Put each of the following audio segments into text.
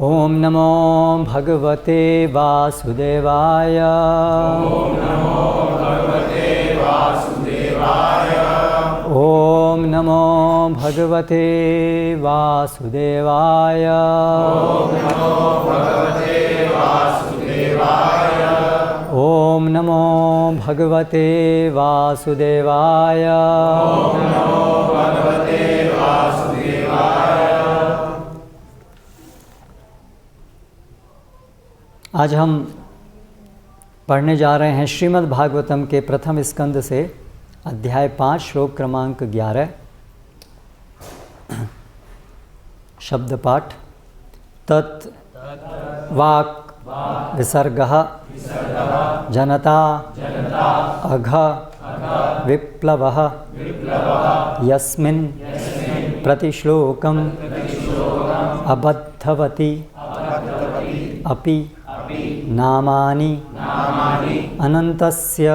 ओम नमो भगवते वासुदेवाय। ओम नमो भगवते वासुदेवाय। ओम नमो भगवते वासुदेवाय। ओम नमो भगवते वासुदेवाय। ओम नमो भगवते वासुदेवाय। ओम नमो भगवते वासुदेवाय। आज हम पढ़ने जा रहे हैं श्रीमद् भागवतम के प्रथम स्कंद से अध्याय 5 श्लोक क्रमांक 11। शब्द पाठ। तत् वाक् विसर्गः जनता अघ विप्लवः यस्मिन् प्रतिश्लोकम् अबद्धवति अपि नामानि अनन्तस्य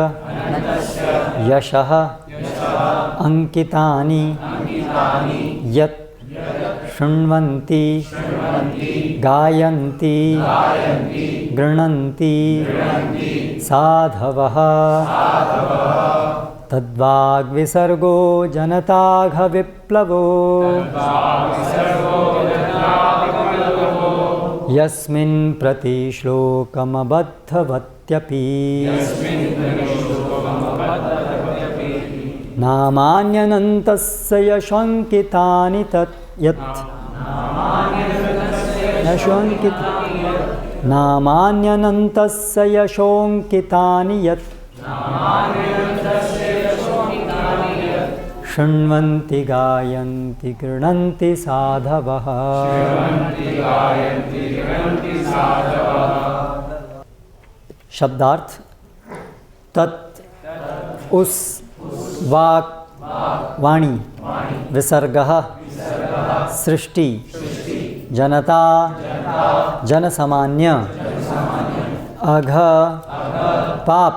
यशः अंकितानि यत् शृण्वन्ति गायन्ति गृह्णन्ति साधवः तद्वाग्विसर्गो जनताघ विप्लवो यस्मिन् प्रतिश्लोकमबद्धवत्यपि नामान्यनन्तस्य यशोऽङ्कितानि तत् यत् नामान्यनन्तस्य यशोऽङ्कितानि यत् शृण्वन्ति गायन्ति गृह्णन्ति साधवः। शब्दार्थ। तत् उस, वाक् वाणी, विसर्गः सृष्टि, जनता जनसामान्य, अघ पाप,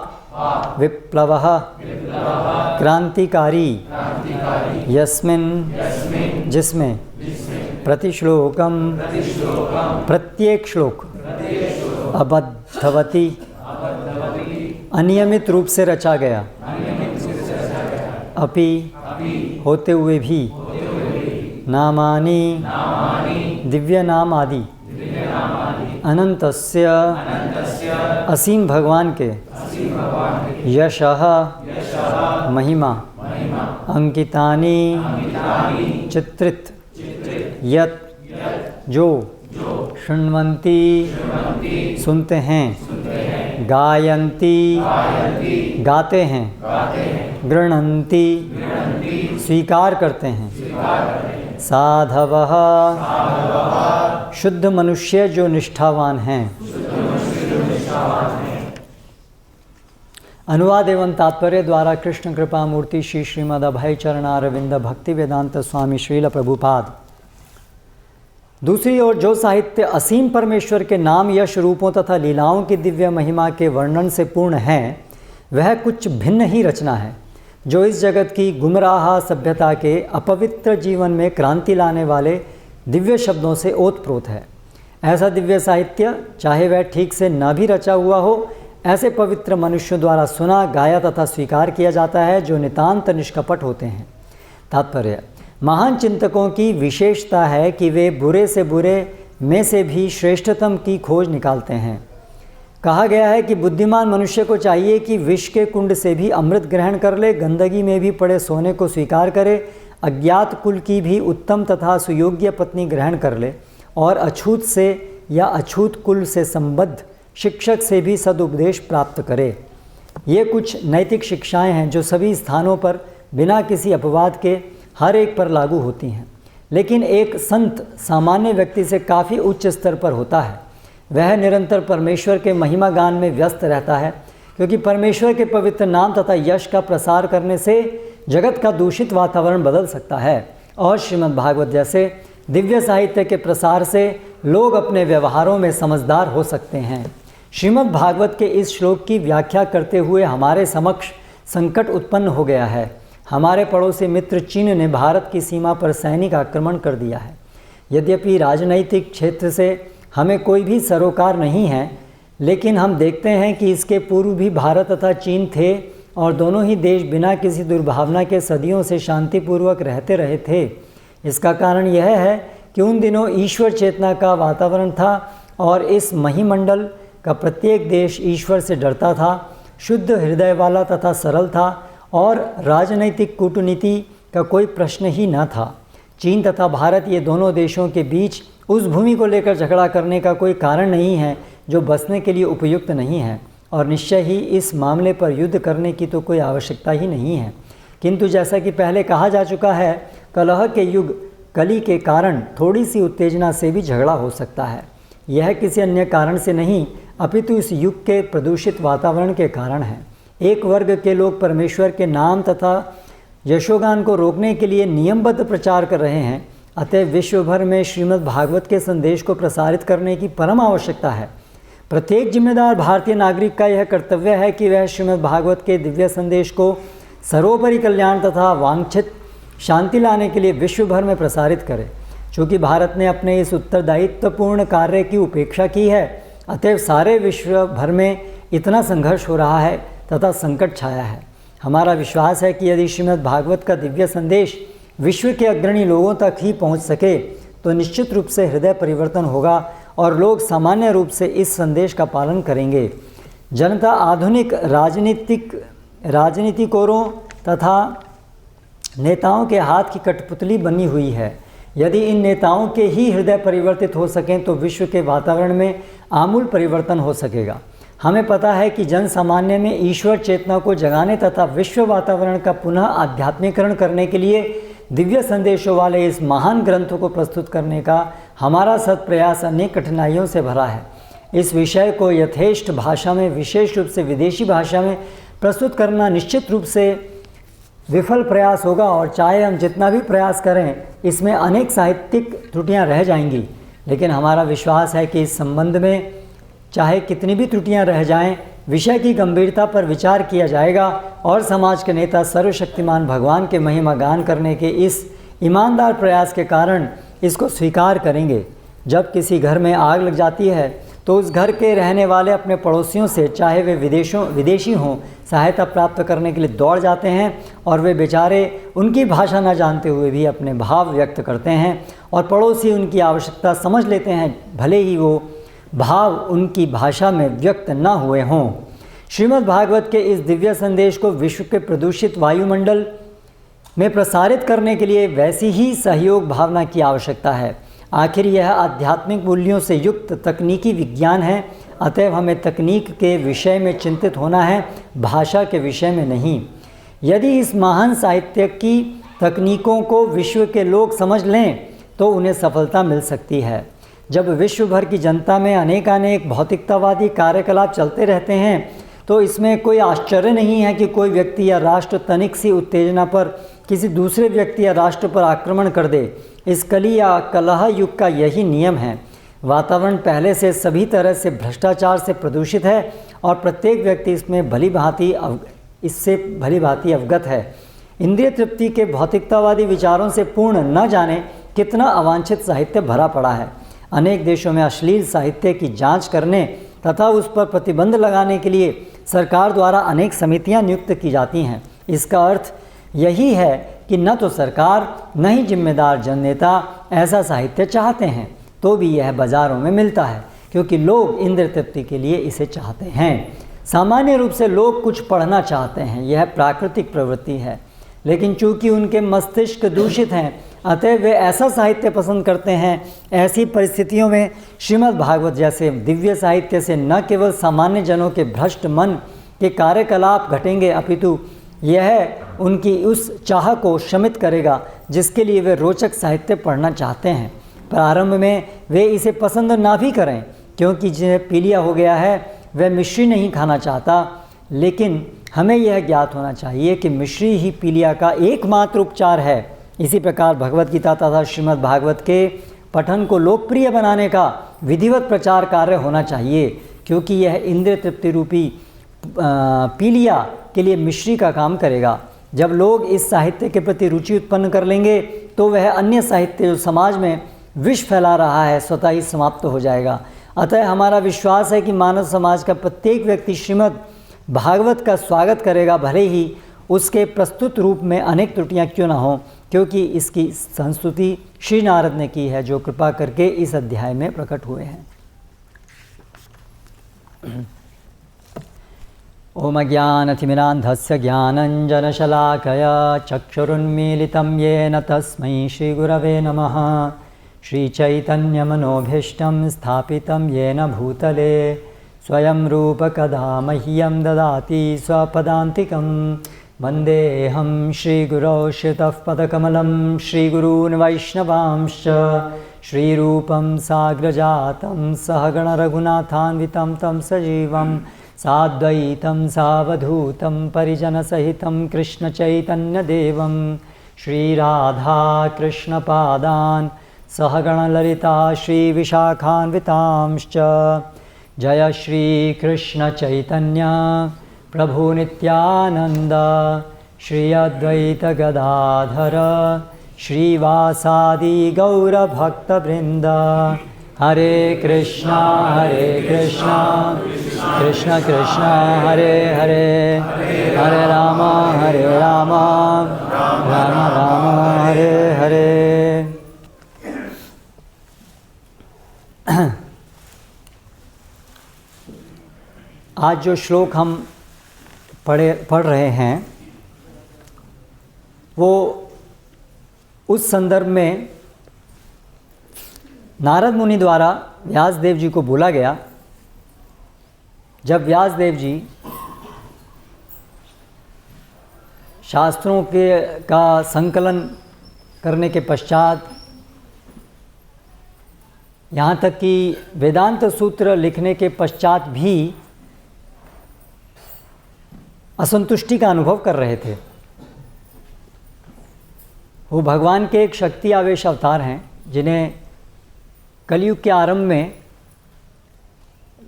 विप्लवः क्रांतिकारी, यस्मिन् जिसमें, प्रतिश्लोकम प्रत्येक श्लोक, अबद्धवति अनियमित रूप से रचा गया, अपि होते हुए भी, नामानि दिव्य नाम आदि, अनंतस्य असीम भगवान के, यशः महिमा, अंकितानि चित्रित, यत् जो, शृण्वन्ति सुनते हैं, गायन्ति गाते हैं, गृह्णन्ति स्वीकार करते हैं, साधवः शुद्ध मनुष्य जो निष्ठावान हैं। अनुवाद एवं तात्पर्य द्वारा कृष्ण कृपा मूर्ति श्री श्रीमद् अभय चरणारविंद भक्ति वेदांत स्वामी श्रील प्रभुपाद। दूसरी ओर जो साहित्य असीम परमेश्वर के नाम, यश, रूपों तथा लीलाओं की दिव्य महिमा के वर्णन से पूर्ण है, वह कुछ भिन्न ही रचना है, जो इस जगत की गुमराह सभ्यता के अपवित्र जीवन में क्रांति लाने वाले दिव्य शब्दों से ओतप्रोत है। ऐसा दिव्य साहित्य, चाहे वह ठीक से न भी रचा हुआ हो, ऐसे पवित्र मनुष्यों द्वारा सुना, गाया तथा स्वीकार किया जाता है, जो नितांत निष्कपट होते हैं। तात्पर्य। महान चिंतकों की विशेषता है कि वे बुरे से बुरे में से भी श्रेष्ठतम की खोज निकालते हैं। कहा गया है कि बुद्धिमान मनुष्य को चाहिए कि विष के कुंड से भी अमृत ग्रहण कर ले, गंदगी में भी पड़े सोने को स्वीकार करे, अज्ञात कुल की भी उत्तम तथा सुयोग्य पत्नी ग्रहण कर ले, और अछूत से या अछूत कुल से संबद्ध शिक्षक से भी सदुपदेश प्राप्त करे। ये कुछ नैतिक शिक्षाएं हैं जो सभी स्थानों पर बिना किसी अपवाद के हर एक पर लागू होती हैं, लेकिन एक संत सामान्य व्यक्ति से काफ़ी उच्च स्तर पर होता है। वह निरंतर परमेश्वर के महिमा गान में व्यस्त रहता है, क्योंकि परमेश्वर के पवित्र नाम तथा यश का प्रसार करने से जगत का दूषित वातावरण बदल सकता है, और श्रीमद् भागवत जैसे दिव्य साहित्य के प्रसार से लोग अपने व्यवहारों में समझदार हो सकते हैं। श्रीमद् भागवत के इस श्लोक की व्याख्या करते हुए हमारे समक्ष संकट उत्पन्न हो गया है। हमारे पड़ोसी मित्र चीन ने भारत की सीमा पर सैनिक आक्रमण कर दिया है। यद्यपि राजनैतिक क्षेत्र से हमें कोई भी सरोकार नहीं है, लेकिन हम देखते हैं कि इसके पूर्व भी भारत तथा चीन थे और दोनों ही देश बिना किसी दुर्भावना के सदियों से शांतिपूर्वक रहते रहे थे। इसका कारण यह है कि उन दिनों ईश्वर चेतना का वातावरण था और इस महिमंडल का प्रत्येक देश ईश्वर से डरता था, शुद्ध हृदय वाला तथा सरल था और राजनैतिक कूटनीति का कोई प्रश्न ही न था। चीन तथा भारत ये दोनों देशों के बीच उस भूमि को लेकर झगड़ा करने का कोई कारण नहीं है जो बसने के लिए उपयुक्त नहीं है, और निश्चय ही इस मामले पर युद्ध करने की तो कोई आवश्यकता ही नहीं है। किंतु जैसा कि पहले कहा जा चुका है, कलह के युग कली के कारण थोड़ी सी उत्तेजना से भी झगड़ा हो सकता है। यह किसी अन्य कारण से नहीं अपितु इस युग के प्रदूषित वातावरण के कारण है। एक वर्ग के लोग परमेश्वर के नाम तथा यशोगान को रोकने के लिए नियमबद्ध प्रचार कर रहे हैं। अतः विश्व भर में श्रीमद् भागवत के संदेश को प्रसारित करने की परम आवश्यकता है। प्रत्येक जिम्मेदार भारतीय नागरिक का यह कर्तव्य है कि वह श्रीमद् भागवत के दिव्य संदेश को सर्वोपरि कल्याण तथा वांछित शांति लाने के लिए विश्व भर में प्रसारित करे। चूँकि भारत ने अपने इस उत्तरदायित्वपूर्ण कार्य की उपेक्षा की है, अतएव सारे विश्व भर में इतना संघर्ष हो रहा है तथा संकट छाया है। हमारा विश्वास है कि यदि श्रीमद् भागवत का दिव्य संदेश विश्व के अग्रणी लोगों तक ही पहुंच सके तो निश्चित रूप से हृदय परिवर्तन होगा और लोग सामान्य रूप से इस संदेश का पालन करेंगे। जनता आधुनिक राजनीतिकोरों तथा नेताओं के हाथ की कठपुतली बनी हुई है। यदि इन नेताओं के ही हृदय परिवर्तित हो सकें तो विश्व के वातावरण में आमूल परिवर्तन हो सकेगा। हमें पता है कि जन सामान्य में ईश्वर चेतना को जगाने तथा विश्व वातावरण का पुनः आध्यात्मिकरण करने के लिए दिव्य संदेशों वाले इस महान ग्रंथ को प्रस्तुत करने का हमारा सत प्रयास अनेक कठिनाइयों से भरा है। इस विषय को यथेष्ट भाषा में, विशेष रूप से विदेशी भाषा में प्रस्तुत करना निश्चित रूप से विफल प्रयास होगा, और चाहे हम जितना भी प्रयास करें इसमें अनेक साहित्यिक त्रुटियां रह जाएंगी। लेकिन हमारा विश्वास है कि इस संबंध में चाहे कितनी भी त्रुटियां रह जाएं, विषय की गंभीरता पर विचार किया जाएगा और समाज के नेता सर्वशक्तिमान भगवान के महिमा गान करने के इस ईमानदार प्रयास के कारण इसको स्वीकार करेंगे। जब किसी घर में आग लग जाती है तो उस घर के रहने वाले अपने पड़ोसियों से, चाहे वे विदेशी हों, सहायता प्राप्त करने के लिए दौड़ जाते हैं और वे बेचारे उनकी भाषा न जानते हुए भी अपने भाव व्यक्त करते हैं और पड़ोसी उनकी आवश्यकता समझ लेते हैं, भले ही वो भाव उनकी भाषा में व्यक्त न हुए हों। श्रीमद् भागवत के इस दिव्य संदेश को विश्व के प्रदूषित वायुमंडल में प्रसारित करने के लिए वैसी ही सहयोग भावना की आवश्यकता है। आखिर यह आध्यात्मिक मूल्यों से युक्त तकनीकी विज्ञान है, अतएव हमें तकनीक के विषय में चिंतित होना है, भाषा के विषय में नहीं। यदि इस महान साहित्य की तकनीकों को विश्व के लोग समझ लें तो उन्हें सफलता मिल सकती है। जब विश्व भर की जनता में अनेक भौतिकतावादी कार्यकलाप चलते रहते हैं तो इसमें कोई आश्चर्य नहीं है कि कोई व्यक्ति या राष्ट्र तनिक सी उत्तेजना पर किसी दूसरे व्यक्ति या राष्ट्र पर आक्रमण कर दे। इस कली या कलह युग का यही नियम है। वातावरण पहले से सभी तरह से भ्रष्टाचार से प्रदूषित है और प्रत्येक व्यक्ति इससे भली भांति अवगत है। इंद्रिय तृप्ति के भौतिकतावादी विचारों से पूर्ण न जाने कितना अवांछित साहित्य भरा पड़ा है। अनेक देशों में अश्लील साहित्य की जांच करने तथा उस पर प्रतिबंध लगाने के लिए सरकार द्वारा अनेक समितियां नियुक्त की जाती हैं। इसका अर्थ यही है कि न तो सरकार न ही जिम्मेदार जननेता ऐसा साहित्य चाहते हैं, तो भी यह बाज़ारों में मिलता है क्योंकि लोग इंद्र तृप्ति के लिए इसे चाहते हैं। सामान्य रूप से लोग कुछ पढ़ना चाहते हैं, यह प्राकृतिक प्रवृत्ति है, लेकिन चूंकि उनके मस्तिष्क दूषित हैं अतः वे ऐसा साहित्य पसंद करते हैं। ऐसी परिस्थितियों में श्रीमद् भागवत जैसे दिव्य साहित्य से न केवल सामान्य जनों के भ्रष्ट मन के कार्यकलाप घटेंगे, अपितु यह उनकी उस चाह को शमित करेगा जिसके लिए वे रोचक साहित्य पढ़ना चाहते हैं। प्रारंभ में वे इसे पसंद ना भी करें, क्योंकि जिन्हें पीलिया हो गया है वह मिश्री नहीं खाना चाहता, लेकिन हमें यह ज्ञात होना चाहिए कि मिश्री ही पीलिया का एकमात्र उपचार है। इसी प्रकार भगवत गीता तथा श्रीमद् भागवत के पठन को लोकप्रिय बनाने का विधिवत प्रचार कार्य होना चाहिए, क्योंकि यह इंद्रिय तृप्ति रूपी पीलिया के लिए मिश्री का काम करेगा। जब लोग इस साहित्य के प्रति रुचि उत्पन्न कर लेंगे तो वह अन्य साहित्य जो समाज में विष फैला रहा है स्वतः ही समाप्त हो जाएगा। अतः हमारा विश्वास है कि मानव समाज का प्रत्येक व्यक्ति श्रीमद् भागवत का स्वागत करेगा, भले ही उसके प्रस्तुत रूप में अनेक त्रुटियां क्यों न हों, क्योंकि इसकी संस्तुति श्री नारद ने की है, जो कृपा करके इस अध्याय में प्रकट हुए हैं। ओम ज्ञानतिमिरान्धस्य ज्ञानञ्जनशलाकया चक्षुरुन्मीलितं येन तस्मै श्रीगुरवे नमः। श्रीचैतन्यमनोभीष्टं स्थापितं येन भूतले स्वयं रूपकदा मह्यं ददाति स्वपदान्तिकं। वन्देऽहं श्रीगुरौ श्रितः पदकमलं श्रीगुरून् वैष्णवांश्च श्रीरूपं साग्रजातं सहगणरघुनाथान्वितं तं सजीवं साद्वैतं सावधूतं परिजनसहितं कृष्णचैतन्यदेवं श्रीराधाकृष्णपादान् सहगणललिता श्रीविशाखान्वितांश्च। जय श्रीकृष्णचैतन्य प्रभु नित्यानन्द श्री अद्वैत गदाधर श्रीवासादि गौरभक्तवृन्द। हरे कृष्णा कृष्ण कृष्ण हरे हरे, हरे राम राम राम हरे हरे। आज जो श्लोक हम पढ़ रहे हैं वो उस संदर्भ में नारद मुनि द्वारा व्यासदेव जी को बोला गया, जब व्यासदेव जी शास्त्रों का संकलन करने के पश्चात यहाँ तक कि वेदांत सूत्र लिखने के पश्चात भी असंतुष्टि का अनुभव कर रहे थे। वो भगवान के एक शक्ति आवेश अवतार हैं, जिन्हें कलयुग के आरंभ में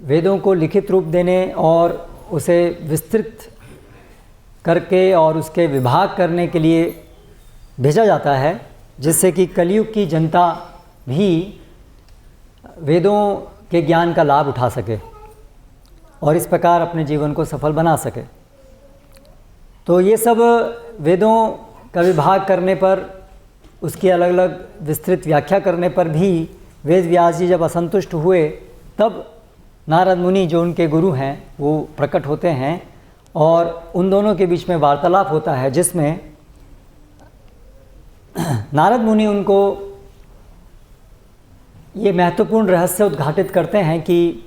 वेदों को लिखित रूप देने और उसे विस्तृत करके और उसके विभाग करने के लिए भेजा जाता है, जिससे कि कलयुग की जनता भी वेदों के ज्ञान का लाभ उठा सके और इस प्रकार अपने जीवन को सफल बना सके। तो ये सब वेदों का विभाग करने पर, उसकी अलग अलग विस्तृत व्याख्या करने पर भी वेद व्यास जी जब असंतुष्ट हुए, तब नारद मुनि जो उनके गुरु हैं वो प्रकट होते हैं और उन दोनों के बीच में वार्तालाप होता है, जिसमें नारद मुनि उनको ये महत्वपूर्ण रहस्य उद्घाटित करते हैं कि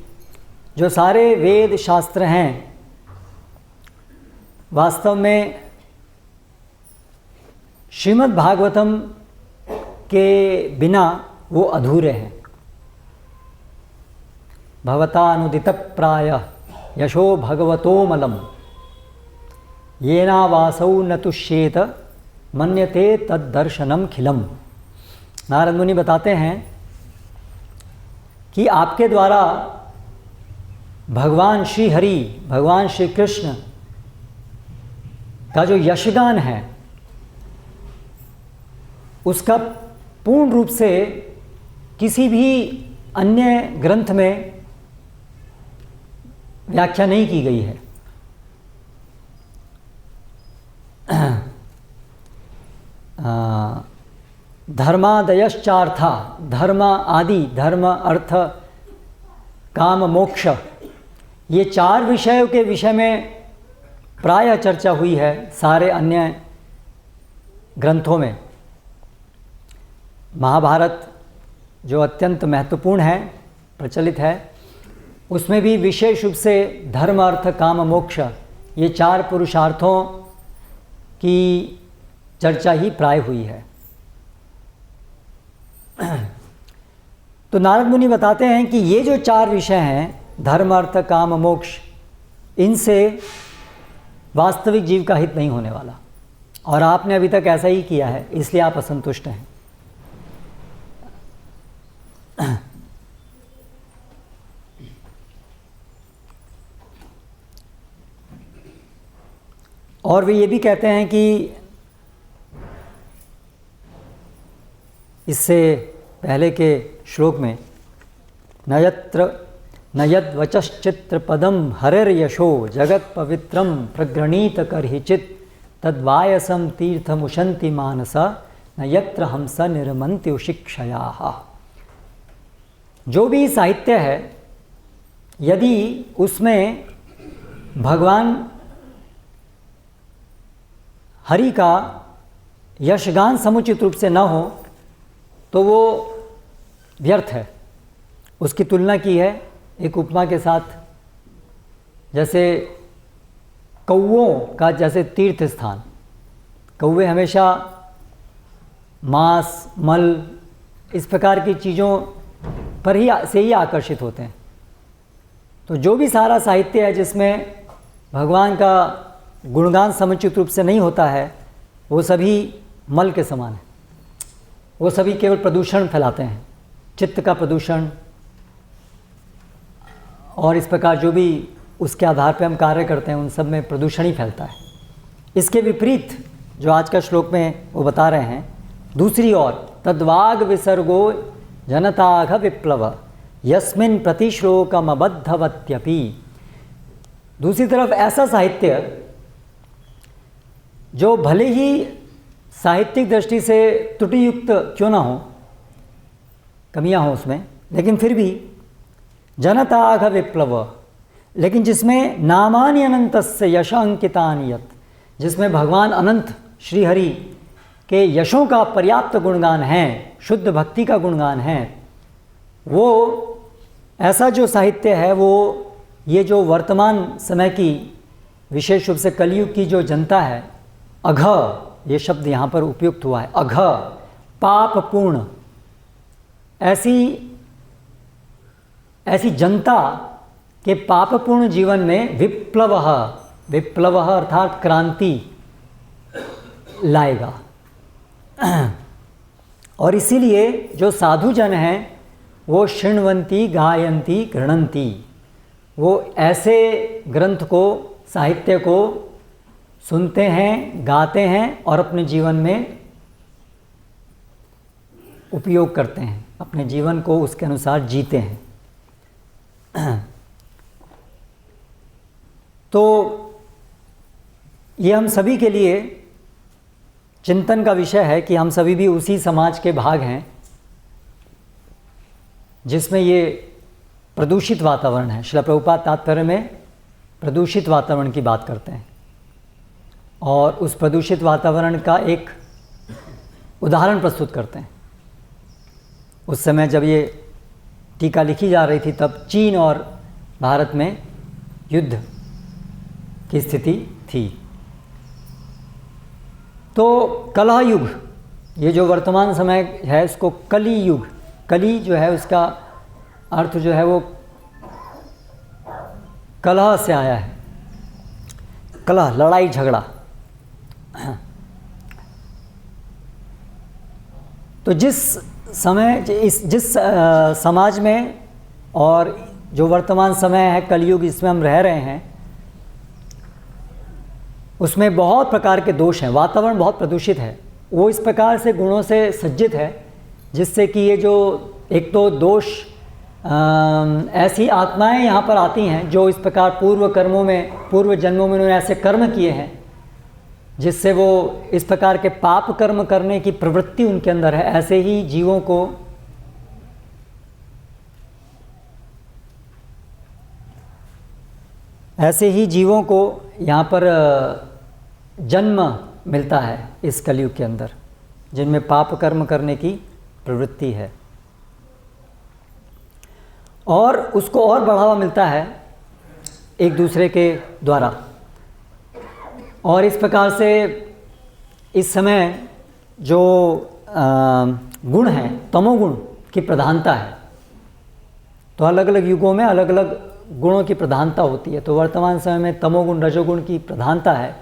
जो सारे वेद शास्त्र हैं वास्तव में श्रीमद् भागवतम के बिना वो अधूरे हैं। भवतानुदित प्रायः यशो भगवतोमलम येनावासौ न तुष्येत मन्यते तद्दर्शनम खिलम। नारद मुनि बताते हैं कि आपके द्वारा भगवान श्री हरि, भगवान श्री कृष्ण का जो यशगान है उसका पूर्ण रूप से किसी भी अन्य ग्रंथ में व्याख्या नहीं की गई है। धर्मादयश्चार्था, धर्म आदि, धर्म अर्थ काम मोक्ष, ये चार विषयों के विषय में प्रायः चर्चा हुई है सारे अन्य ग्रंथों में। महाभारत जो अत्यंत महत्वपूर्ण है, प्रचलित है, उसमें भी विशेष रूप से धर्म अर्थ काम मोक्ष, ये चार पुरुषार्थों की चर्चा ही प्राय हुई है। तो नारद मुनि बताते हैं कि ये जो चार विषय हैं, धर्म अर्थ काम मोक्ष, इनसे वास्तविक जीव का हित नहीं होने वाला, और आपने अभी तक ऐसा ही किया है, इसलिए आप असंतुष्ट हैं। और वे ये भी कहते हैं कि इससे पहले के श्लोक में न यद्वचश्चित्र पदम हरिर्यशो जगत पवित्रम प्रगृणीत करहिचित तद्वायसम तीर्थमुशंति मानसा न यत्र हंस निर्मन्त्यु शिक्षयाः। जो भी साहित्य है, यदि उसमें भगवान हरि का यशगान समुचित रूप से न हो तो वो व्यर्थ है। उसकी तुलना की है एक उपमा के साथ, जैसे कौओं का जैसे तीर्थ स्थान। कौवे हमेशा मांस, मल, इस प्रकार की चीज़ों पर ही आकर्षित होते हैं। तो जो भी सारा साहित्य है जिसमें भगवान का गुणगान समुचित रूप से नहीं होता है, वो सभी मल के समान है। वो सभी केवल प्रदूषण फैलाते हैं, चित्त का प्रदूषण, और इस प्रकार जो भी उसके आधार पर हम कार्य करते हैं उन सब में प्रदूषण ही फैलता है। इसके विपरीत जो आज का श्लोक में वो बता रहे हैं, दूसरी ओर तद्वाग विसर्गो जनताघ विप्लव यस्मिन् प्रतिश्लोकमबद्धवत्यपि। दूसरी तरफ ऐसा साहित्य जो भले ही साहित्यिक दृष्टि से त्रुटियुक्त क्यों ना हो, कमियां हो उसमें, लेकिन फिर भी जनताघ विप्लव, लेकिन जिसमें नामानि अनंतस्य यश अंकितानि यत्, जिसमें भगवान अनंत श्री हरि के यशों का पर्याप्त गुणगान है, शुद्ध भक्ति का गुणगान है, वो ऐसा जो साहित्य है वो ये जो वर्तमान समय की विशेष रूप से कलयुग की जो जनता है, अघ, ये शब्द यहाँ पर उपयुक्त हुआ है, अघ, पापपूर्ण, ऐसी जनता के पापपूर्ण जीवन में विप्लव अर्थात क्रांति लाएगा। और इसीलिए जो साधु जन हैं वो शृण्वन्ति गायन्ति गृणन्ति, वो ऐसे ग्रंथ को, साहित्य को सुनते हैं, गाते हैं और अपने जीवन में उपयोग करते हैं, अपने जीवन को उसके अनुसार जीते हैं। तो ये हम सभी के लिए चिंतन का विषय है कि हम सभी भी उसी समाज के भाग हैं जिसमें ये प्रदूषित वातावरण है। श्रील प्रभुपाद तात्पर्य में प्रदूषित वातावरण की बात करते हैं और उस प्रदूषित वातावरण का एक उदाहरण प्रस्तुत करते हैं। उस समय जब ये टीका लिखी जा रही थी तब चीन और भारत में युद्ध की स्थिति थी। तो कलह युग, ये जो वर्तमान समय है इसको कली युग, कली जो है उसका अर्थ जो है वो कलह से आया है, कलह, लड़ाई झगड़ा। तो जिस समाज में और जो वर्तमान समय है कलयुग, इसमें हम रह रहे हैं, उसमें बहुत प्रकार के दोष हैं, वातावरण बहुत प्रदूषित है। वो इस प्रकार से गुणों से सज्जित है जिससे कि ये जो एक तो दोष, ऐसी आत्माएं यहाँ पर आती हैं जो इस प्रकार पूर्व कर्मों में, पूर्व जन्मों में उन्होंने ऐसे कर्म किए हैं जिससे वो इस प्रकार के पाप कर्म करने की प्रवृत्ति उनके अंदर है। ऐसे ही जीवों को यहाँ पर जन्म मिलता है इस कलयुग के अंदर, जिनमें पाप कर्म करने की प्रवृत्ति है, और उसको और बढ़ावा मिलता है एक दूसरे के द्वारा। और इस प्रकार से इस समय जो गुण हैं, तमोगुण की प्रधानता है। तो अलग अलग युगों में अलग अलग गुणों की प्रधानता होती है। तो वर्तमान समय में तमोगुण, रजोगुण की प्रधानता है।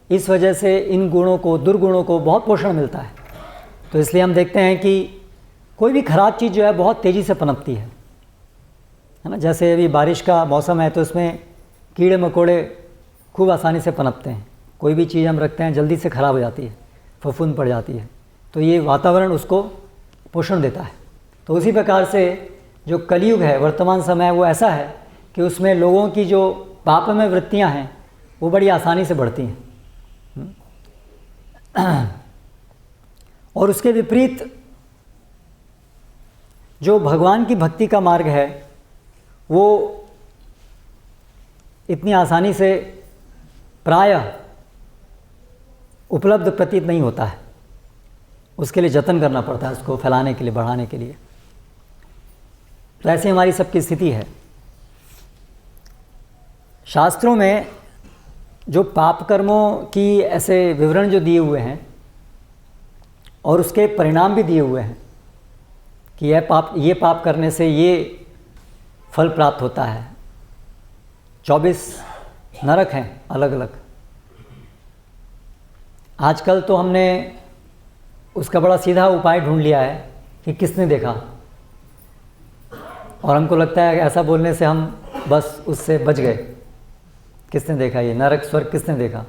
इस वजह से इन गुणों को, दुर्गुणों को बहुत पोषण मिलता है। तो इसलिए हम देखते हैं कि कोई भी खराब चीज़ जो है बहुत तेज़ी से पनपती है ना। जैसे अभी बारिश का मौसम है तो इसमें कीड़े मकोड़े खूब आसानी से पनपते हैं। कोई भी चीज़ हम रखते हैं जल्दी से ख़राब हो जाती है, फफूंद पड़ जाती है। तो ये वातावरण उसको पोषण देता है। तो उसी प्रकार से जो कलयुग है, वर्तमान समय, वो ऐसा है कि उसमें लोगों की जो पापमय वृत्तियां हैं वो बड़ी आसानी से बढ़ती हैं। और उसके विपरीत जो भगवान की भक्ति का मार्ग है वो इतनी आसानी से प्रायः उपलब्ध प्रतीत नहीं होता है। उसके लिए जतन करना पड़ता है, उसको फैलाने के लिए, बढ़ाने के लिए। तो ऐसी हमारी सबकी स्थिति है। शास्त्रों में जो पाप कर्मों की ऐसे विवरण जो दिए हुए हैं और उसके परिणाम भी दिए हुए हैं कि ये पाप करने से ये फल प्राप्त होता है। 24 नरक हैं अलग अलग। आजकल तो हमने उसका बड़ा सीधा उपाय ढूंढ लिया है कि किसने देखा, और हमको लगता है कि ऐसा बोलने से हम बस उससे बच गए। किसने देखा ये नरक स्वर्ग, किसने देखा?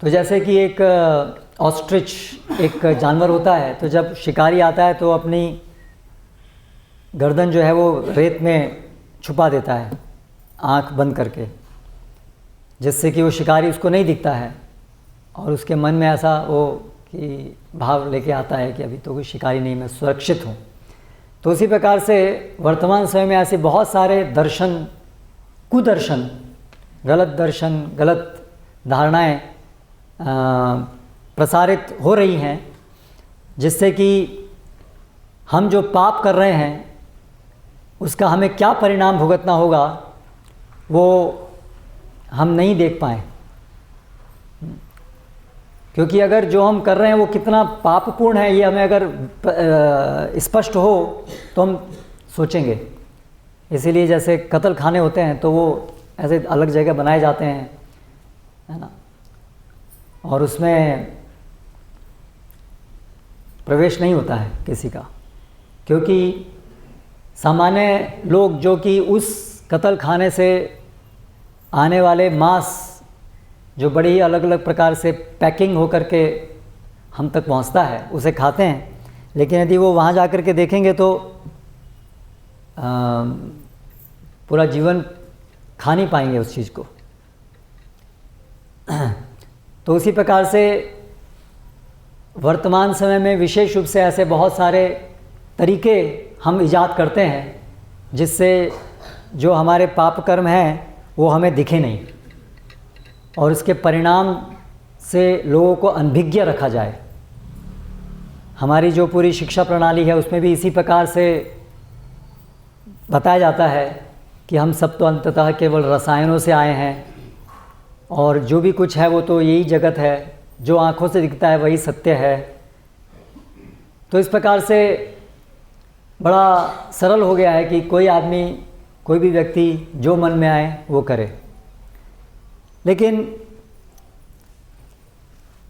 तो जैसे कि एक ऑस्ट्रिच एक जानवर होता है, तो जब शिकारी आता है तो अपनी गर्दन जो है वो रेत में छुपा देता है आंख बंद करके, जिससे कि वो शिकारी उसको नहीं दिखता है और उसके मन में ऐसा वो कि भाव लेके आता है कि अभी तो कोई शिकारी नहीं, मैं सुरक्षित हूँ। तो उसी प्रकार से वर्तमान समय में ऐसे बहुत सारे दर्शन, कुदर्शन, गलत दर्शन, गलत धारणाएं प्रसारित हो रही हैं, जिससे कि हम जो पाप कर रहे हैं उसका हमें क्या परिणाम भुगतना होगा वो हम नहीं देख पाएँ। क्योंकि अगर जो हम कर रहे हैं वो कितना पापपूर्ण है ये हमें अगर स्पष्ट हो तो हम सोचेंगे। इसीलिए जैसे कत्ल खाने होते हैं तो वो ऐसे अलग जगह बनाए जाते हैं, है ना, और उसमें प्रवेश नहीं होता है किसी का, क्योंकि सामान्य लोग जो कि उस कत्ल खाने से आने वाले मांस जो बड़ी ही अलग अलग प्रकार से पैकिंग हो कर के हम तक पहुंचता है उसे खाते हैं। लेकिन यदि वो वहाँ जा कर के देखेंगे तो पूरा जीवन खा नहीं पाएंगे उस चीज़ को। तो उसी प्रकार से वर्तमान समय में विशेष रूप से ऐसे बहुत सारे तरीके हम इजाद करते हैं जिससे जो हमारे पाप कर्म हैं वो हमें दिखे नहीं और इसके परिणाम से लोगों को अनभिज्ञ रखा जाए। हमारी जो पूरी शिक्षा प्रणाली है उसमें भी इसी प्रकार से बताया जाता है कि हम सब तो अंततः केवल रसायनों से आए हैं और जो भी कुछ है वो तो यही जगत है, जो आँखों से दिखता है वही सत्य है। तो इस प्रकार से बड़ा सरल हो गया है कि कोई आदमी, कोई भी व्यक्ति जो मन में आए वो करे। लेकिन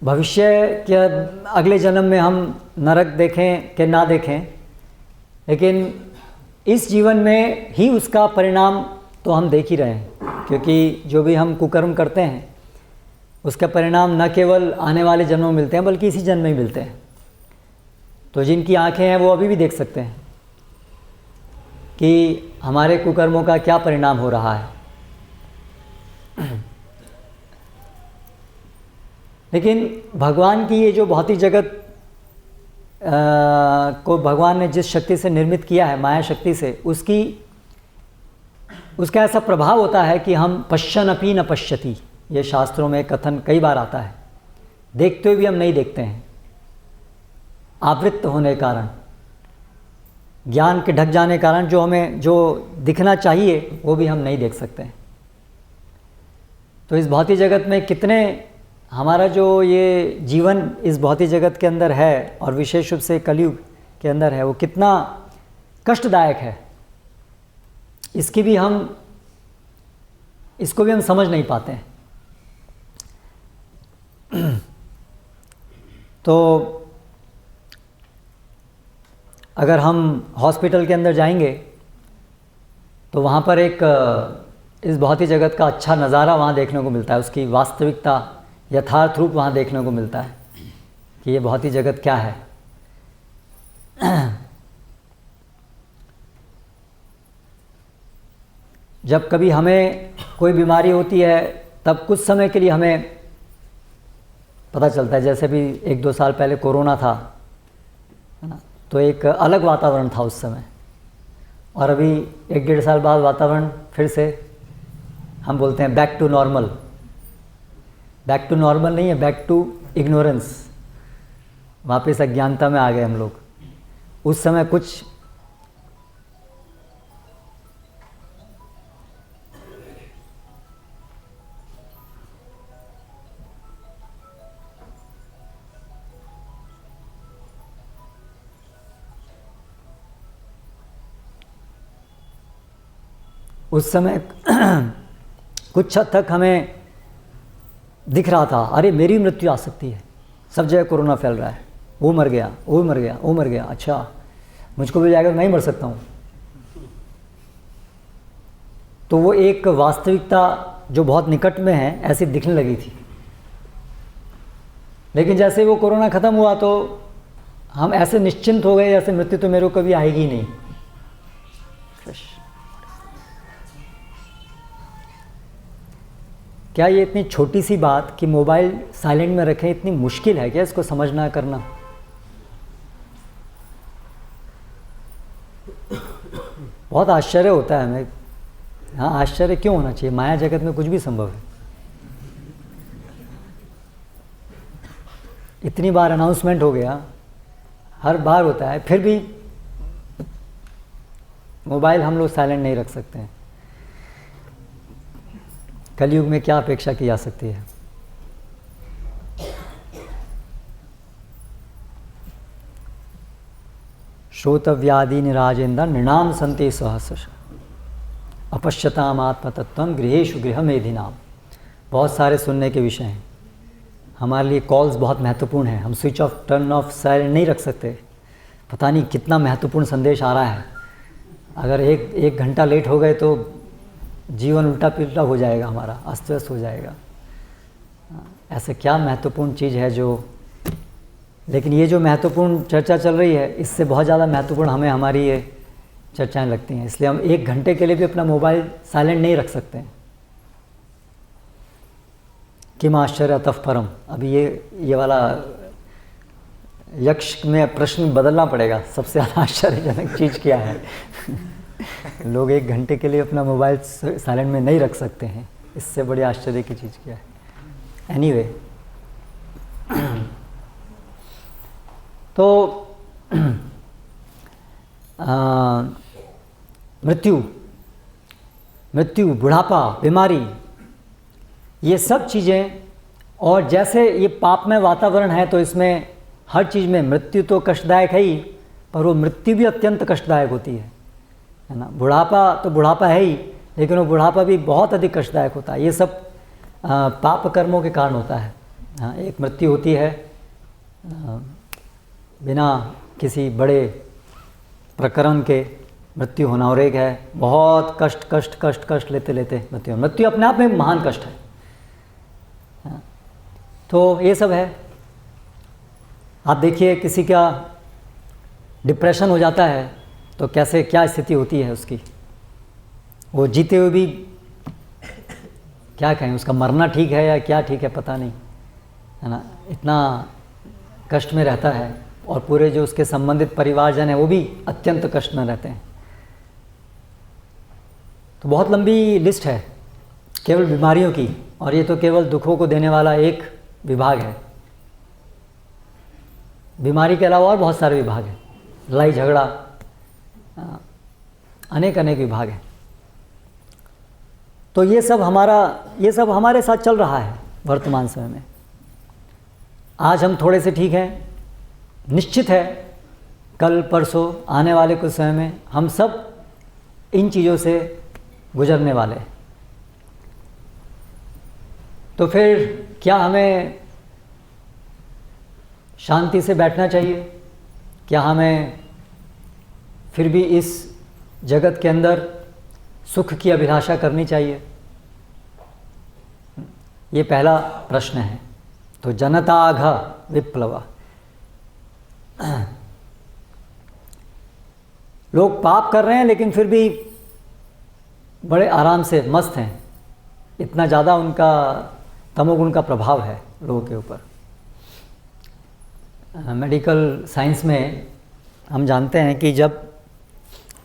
भविष्य के अगले जन्म में हम नरक देखें कि ना देखें, लेकिन इस जीवन में ही उसका परिणाम तो हम देख ही रहे हैं, क्योंकि जो भी हम कुकर्म करते हैं उसका परिणाम न केवल आने वाले जन्मों में मिलते हैं बल्कि इसी जन्म में ही मिलते हैं। तो जिनकी आंखें हैं वो अभी भी देख सकते हैं कि हमारे कुकर्मों का क्या परिणाम हो रहा है। लेकिन भगवान की ये जो भौतिक जगत को भगवान ने जिस शक्ति से निर्मित किया है, माया शक्ति से, उसका ऐसा प्रभाव होता है कि हम पश्यन अपि न पश्यति, ये शास्त्रों में कथन कई बार आता है। देखते हुए भी हम नहीं देखते हैं, आवृत्त होने के कारण, ज्ञान के ढक जाने के कारण जो हमें जो दिखना चाहिए वो भी हम नहीं देख सकते हैं। तो इस भौतिक जगत में कितने हमारा जो ये जीवन इस भौतिक जगत के अंदर है और विशेष रूप से कलयुग के अंदर है वो कितना कष्टदायक है, इसको भी हम समझ नहीं पाते हैं। तो अगर हम हॉस्पिटल के अंदर जाएंगे तो वहाँ पर एक इस भौतिक जगत का अच्छा नज़ारा वहाँ देखने को मिलता है, उसकी वास्तविकता, यथार्थ रूप वहाँ देखने को मिलता है कि ये भौतिक जगत क्या है। जब कभी हमें कोई बीमारी होती है तब कुछ समय के लिए हमें पता चलता है, जैसे भी 1-2 साल पहले कोरोना था, है ना, तो एक अलग वातावरण था उस समय, और अभी 1-1.5 साल बाद वातावरण फिर से हम बोलते हैं back to normal. Back to normal नहीं है, बैक टू इग्नोरेंस, वापस अज्ञानता में आ गए हम लोग। उस समय कुछ उस समय कुछ हद तक हमें दिख रहा था, अरे मेरी मृत्यु आ सकती है, सब जगह कोरोना फैल रहा है, वो मर गया, वो मर गया, वो मर गया, अच्छा मुझको भी जाएगा, मैं ही मर सकता हूँ। तो वो एक वास्तविकता जो बहुत निकट में है ऐसी दिखने लगी थी। लेकिन जैसे वो कोरोना ख़त्म हुआ तो हम ऐसे निश्चिंत हो गए जैसे मृत्यु तो मेरे को कभी आएगी ही नहीं। क्या ये इतनी छोटी सी बात कि मोबाइल साइलेंट में रखें इतनी मुश्किल है क्या इसको समझना करना? बहुत आश्चर्य होता है हमें। हाँ, आश्चर्य क्यों होना चाहिए, माया जगत में कुछ भी संभव है। इतनी बार अनाउंसमेंट हो गया, हर बार होता है, फिर भी मोबाइल हम लोग साइलेंट नहीं रख सकते हैं। कलयुग में क्या अपेक्षा की जा सकती है? श्रोतव्यादीनि राजेन्द्र नृणाम संते सहस्रश अपश्यताम आत्मतत्वम गृहेषु गृहमेधिनाम। बहुत सारे सुनने के विषय हैं। हमारे लिए कॉल्स बहुत महत्वपूर्ण हैं, हम switch off turn off silent नहीं रख सकते। पता नहीं कितना महत्वपूर्ण संदेश आ रहा है, अगर एक घंटा लेट हो गए तो जीवन उल्टा पिल्टा हो जाएगा, हमारा अस्त व्यस्त हो जाएगा। ऐसे क्या महत्वपूर्ण चीज़ है जो, लेकिन ये जो महत्वपूर्ण चर्चा चल रही है इससे बहुत ज़्यादा महत्वपूर्ण हमें हमारी ये चर्चाएं लगती हैं। इसलिए हम 1 घंटे के लिए भी अपना मोबाइल साइलेंट नहीं रख सकते। किम आश्चर्य तफ परम। अभी ये वाला यक्ष में प्रश्न बदलना पड़ेगा, सबसे ज़्यादा आश्चर्यजनक चीज़ क्या है? लोग 1 घंटे के लिए अपना मोबाइल साइलेंट में नहीं रख सकते हैं, इससे बड़ी आश्चर्य की चीज़ क्या है? एनीवे, तो मृत्यु, बुढ़ापा, बीमारी, ये सब चीज़ें, और जैसे ये पापमय वातावरण है तो इसमें हर चीज़ में मृत्यु तो कष्टदायक है ही, पर वो मृत्यु भी अत्यंत कष्टदायक होती है ना। बुढ़ापा तो बुढ़ापा है ही, लेकिन वो बुढ़ापा भी बहुत अधिक कष्टदायक होता है। ये सब पाप कर्मों के कारण होता है। हाँ, एक मृत्यु होती है बिना किसी बड़े प्रकरण के मृत्यु होना, और एक है बहुत कष्ट लेते लेते मृत्यु अपने आप में महान कष्ट है। हाँ, तो ये सब है। आप देखिए किसी का डिप्रेशन हो जाता है तो कैसे क्या स्थिति होती है उसकी, वो जीते हुए भी क्या कहें, उसका मरना ठीक है या क्या ठीक है पता नहीं, है ना। इतना कष्ट में रहता है, और पूरे जो उसके संबंधित परिवारजन हैं वो भी अत्यंत कष्ट में रहते हैं। तो बहुत लंबी लिस्ट है केवल बीमारियों की, और ये तो केवल दुखों को देने वाला एक विभाग है। बीमारी के अलावा और बहुत सारे विभाग हैं, लड़ाई झगड़ा, अनेक विभाग हैं। तो ये सब हमारे साथ चल रहा है वर्तमान समय में। आज हम थोड़े से ठीक हैं, निश्चित है कल परसों आने वाले कुछ समय में हम सब इन चीज़ों से गुजरने वाले हैं। तो फिर क्या हमें शांति से बैठना चाहिए? क्या हमें फिर भी इस जगत के अंदर सुख की अभिलाषा करनी चाहिए? ये पहला प्रश्न है। तो जनताघ विप्लव, लोग पाप कर रहे हैं लेकिन फिर भी बड़े आराम से मस्त हैं, इतना ज़्यादा उनका तमोगुण का प्रभाव है लोगों के ऊपर। मेडिकल साइंस में हम जानते हैं कि जब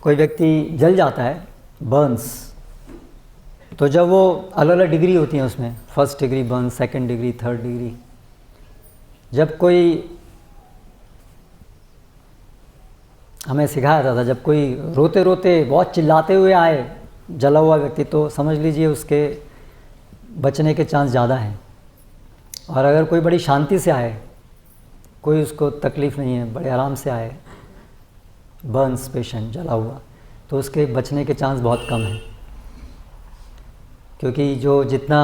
कोई व्यक्ति जल जाता है, बर्न्स, तो जब वो अलग अलग डिग्री होती हैं उसमें, first degree burn, second degree, third degree, जब कोई, हमें सिखाया जाता था, जब कोई रोते रोते बहुत चिल्लाते हुए आए जला हुआ व्यक्ति, तो समझ लीजिए उसके बचने के चांस ज़्यादा हैं। और अगर कोई बड़ी शांति से आए, कोई उसको तकलीफ़ नहीं है, बड़े आराम से आए, बर्न्स पेशेंट जला हुआ, तो उसके बचने के चांस बहुत कम हैं, क्योंकि जो जितना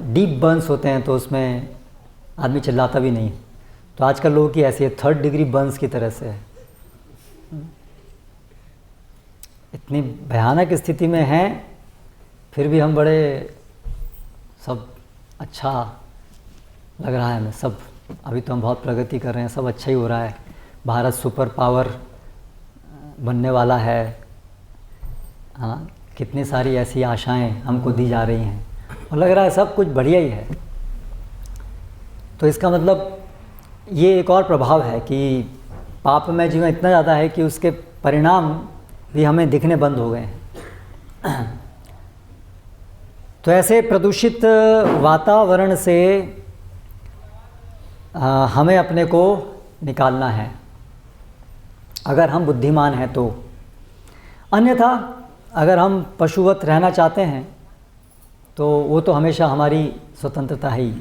डीप बर्न्स होते हैं तो उसमें आदमी चिल्लाता भी नहीं। तो आजकल लोगों की ऐसी है, थर्ड डिग्री बर्न्स की तरह से है, इतनी भयानक स्थिति में हैं, फिर भी हम बड़े सब अच्छा लग रहा है हमें, सब अभी तो हम बहुत प्रगति कर रहे हैं, सब अच्छा ही हो रहा है, भारत सुपर पावर बनने वाला है, हाँ, कितनी सारी ऐसी आशाएं हमको दी जा रही हैं और लग रहा है सब कुछ बढ़िया ही है। तो इसका मतलब ये एक और प्रभाव है कि पापमय जीवन इतना ज़्यादा है कि उसके परिणाम भी हमें दिखने बंद हो गए हैं। तो ऐसे प्रदूषित वातावरण से हमें अपने को निकालना है, अगर हम बुद्धिमान हैं तो। अन्यथा अगर हम पशुवत रहना चाहते हैं तो वो तो हमेशा हमारी स्वतंत्रता ही,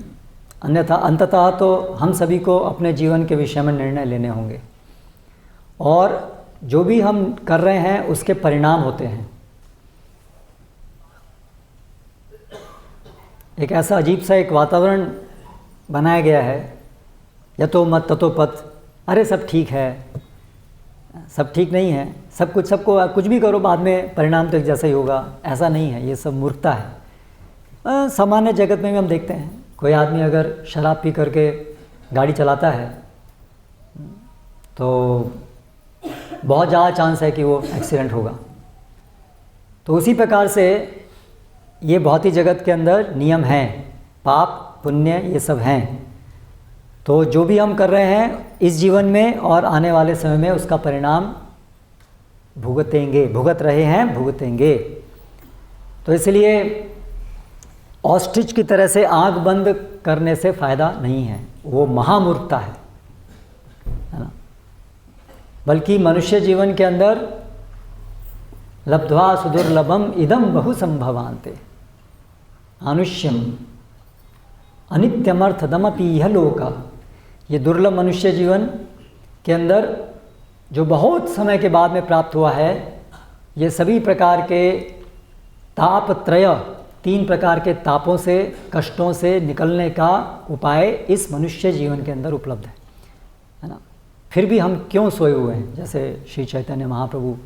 अन्यथा अंततः तो हम सभी को अपने जीवन के विषय में निर्णय लेने होंगे, और जो भी हम कर रहे हैं उसके परिणाम होते हैं। एक ऐसा अजीब सा एक वातावरण बनाया गया है, यतो मत ततो पथ, अरे सब ठीक है, सब ठीक नहीं है, सब कुछ, सबको कुछ भी करो बाद में परिणाम तो एक जैसा ही होगा, ऐसा नहीं है, ये सब मूर्खता है। सामान्य जगत में भी हम देखते हैं, कोई आदमी अगर शराब पी करके गाड़ी चलाता है तो बहुत ज़्यादा चांस है कि वो एक्सीडेंट होगा। तो उसी प्रकार से ये भौतिक जगत के अंदर नियम हैं, पाप पुण्य ये सब हैं। तो जो भी हम कर रहे हैं इस जीवन में और आने वाले समय में उसका परिणाम भुगतेंगे, भुगत रहे हैं, भुगतेंगे। तो इसलिए ऑस्ट्रिच की तरह से आंख बंद करने से फ़ायदा नहीं है, वो महामूर्खता है ना। बल्कि मनुष्य जीवन के अंदर लब्ध्वा सुदुर्लभम इदम बहु संभवान्ते आनुष्यम अनित्यमर्थदमपि यह लोका। ये दुर्लभ मनुष्य जीवन के अंदर जो बहुत समय के बाद में प्राप्त हुआ है, ये सभी प्रकार के तापत्रय, 3 प्रकार के तापों से, कष्टों से निकलने का उपाय इस मनुष्य जीवन के अंदर उपलब्ध है ना। फिर भी हम क्यों सोए हुए हैं? जैसे श्री चैतन्य महाप्रभु,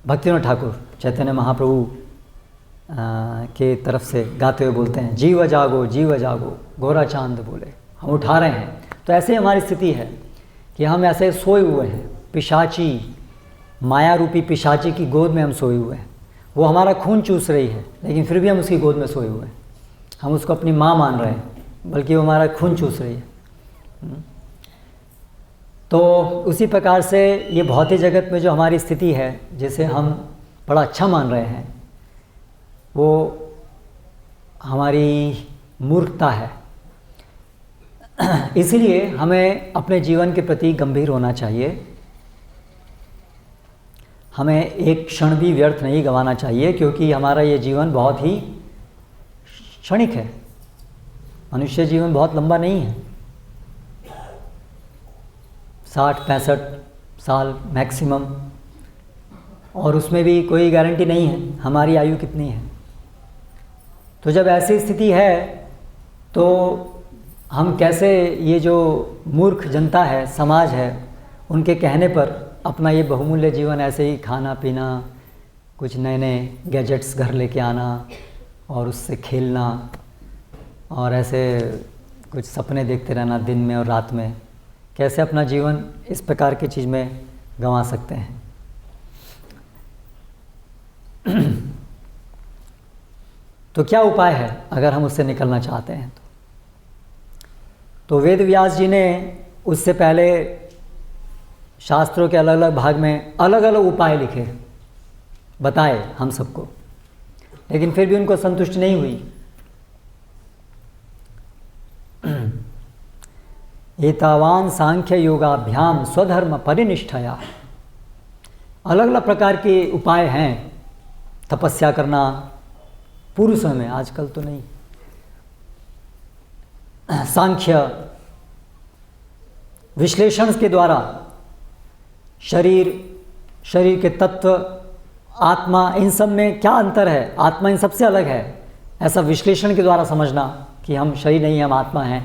भक्तिविनोद ठाकुर चैतन्य महाप्रभु के तरफ से गाते हुए बोलते हैं, जीव जागो जीव जागो गोरा चांद बोले, हम उठा रहे हैं। तो ऐसे हमारी स्थिति है कि हम ऐसे सोए हुए हैं, पिशाची, माया रूपी पिशाची की गोद में हम सोए हुए हैं। वो हमारा खून चूस रही है, लेकिन फिर भी हम उसकी गोद में सोए हुए हैं। हम उसको अपनी माँ मान रहे हैं, बल्कि वो हमारा खून चूस रही है। तो उसी प्रकार से ये भौतिक जगत में जो हमारी स्थिति है, जिसे हम बड़ा अच्छा मान रहे हैं, वो हमारी मूर्खता है। इसलिए हमें अपने जीवन के प्रति गंभीर होना चाहिए। हमें एक क्षण भी व्यर्थ नहीं गंवाना चाहिए, क्योंकि हमारा ये जीवन बहुत ही क्षणिक है। मनुष्य जीवन बहुत लंबा नहीं है, 60-65 साल मैक्सिमम, और उसमें भी कोई गारंटी नहीं है हमारी आयु कितनी है। तो जब ऐसी स्थिति है तो हम कैसे, ये जो मूर्ख जनता है, समाज है, उनके कहने पर अपना ये बहुमूल्य जीवन ऐसे ही खाना पीना, कुछ नए नए गैजेट्स घर लेके आना और उससे खेलना और ऐसे कुछ सपने देखते रहना दिन में और रात में, कैसे अपना जीवन इस प्रकार की चीज़ में गंवा सकते हैं? तो क्या उपाय है अगर हम उससे निकलना चाहते हैं तो वेद व्यास जी ने उससे पहले शास्त्रों के अलग अलग भाग में अलग अलग उपाय लिखे, बताए हम सबको, लेकिन फिर भी उनको संतुष्टि नहीं हुई। एतावान सांख्य योगाभ्याम स्वधर्म परिनिष्ठया, अलग अलग प्रकार के उपाय हैं तपस्या करना पूर्व समय में, आजकल तो नहीं। सांख्य विश्लेषण के द्वारा शरीर के तत्व, आत्मा, इन सब में क्या अंतर है, आत्मा इन सबसे अलग है, ऐसा विश्लेषण के द्वारा समझना कि हम शरीर नहीं, हम आत्मा हैं।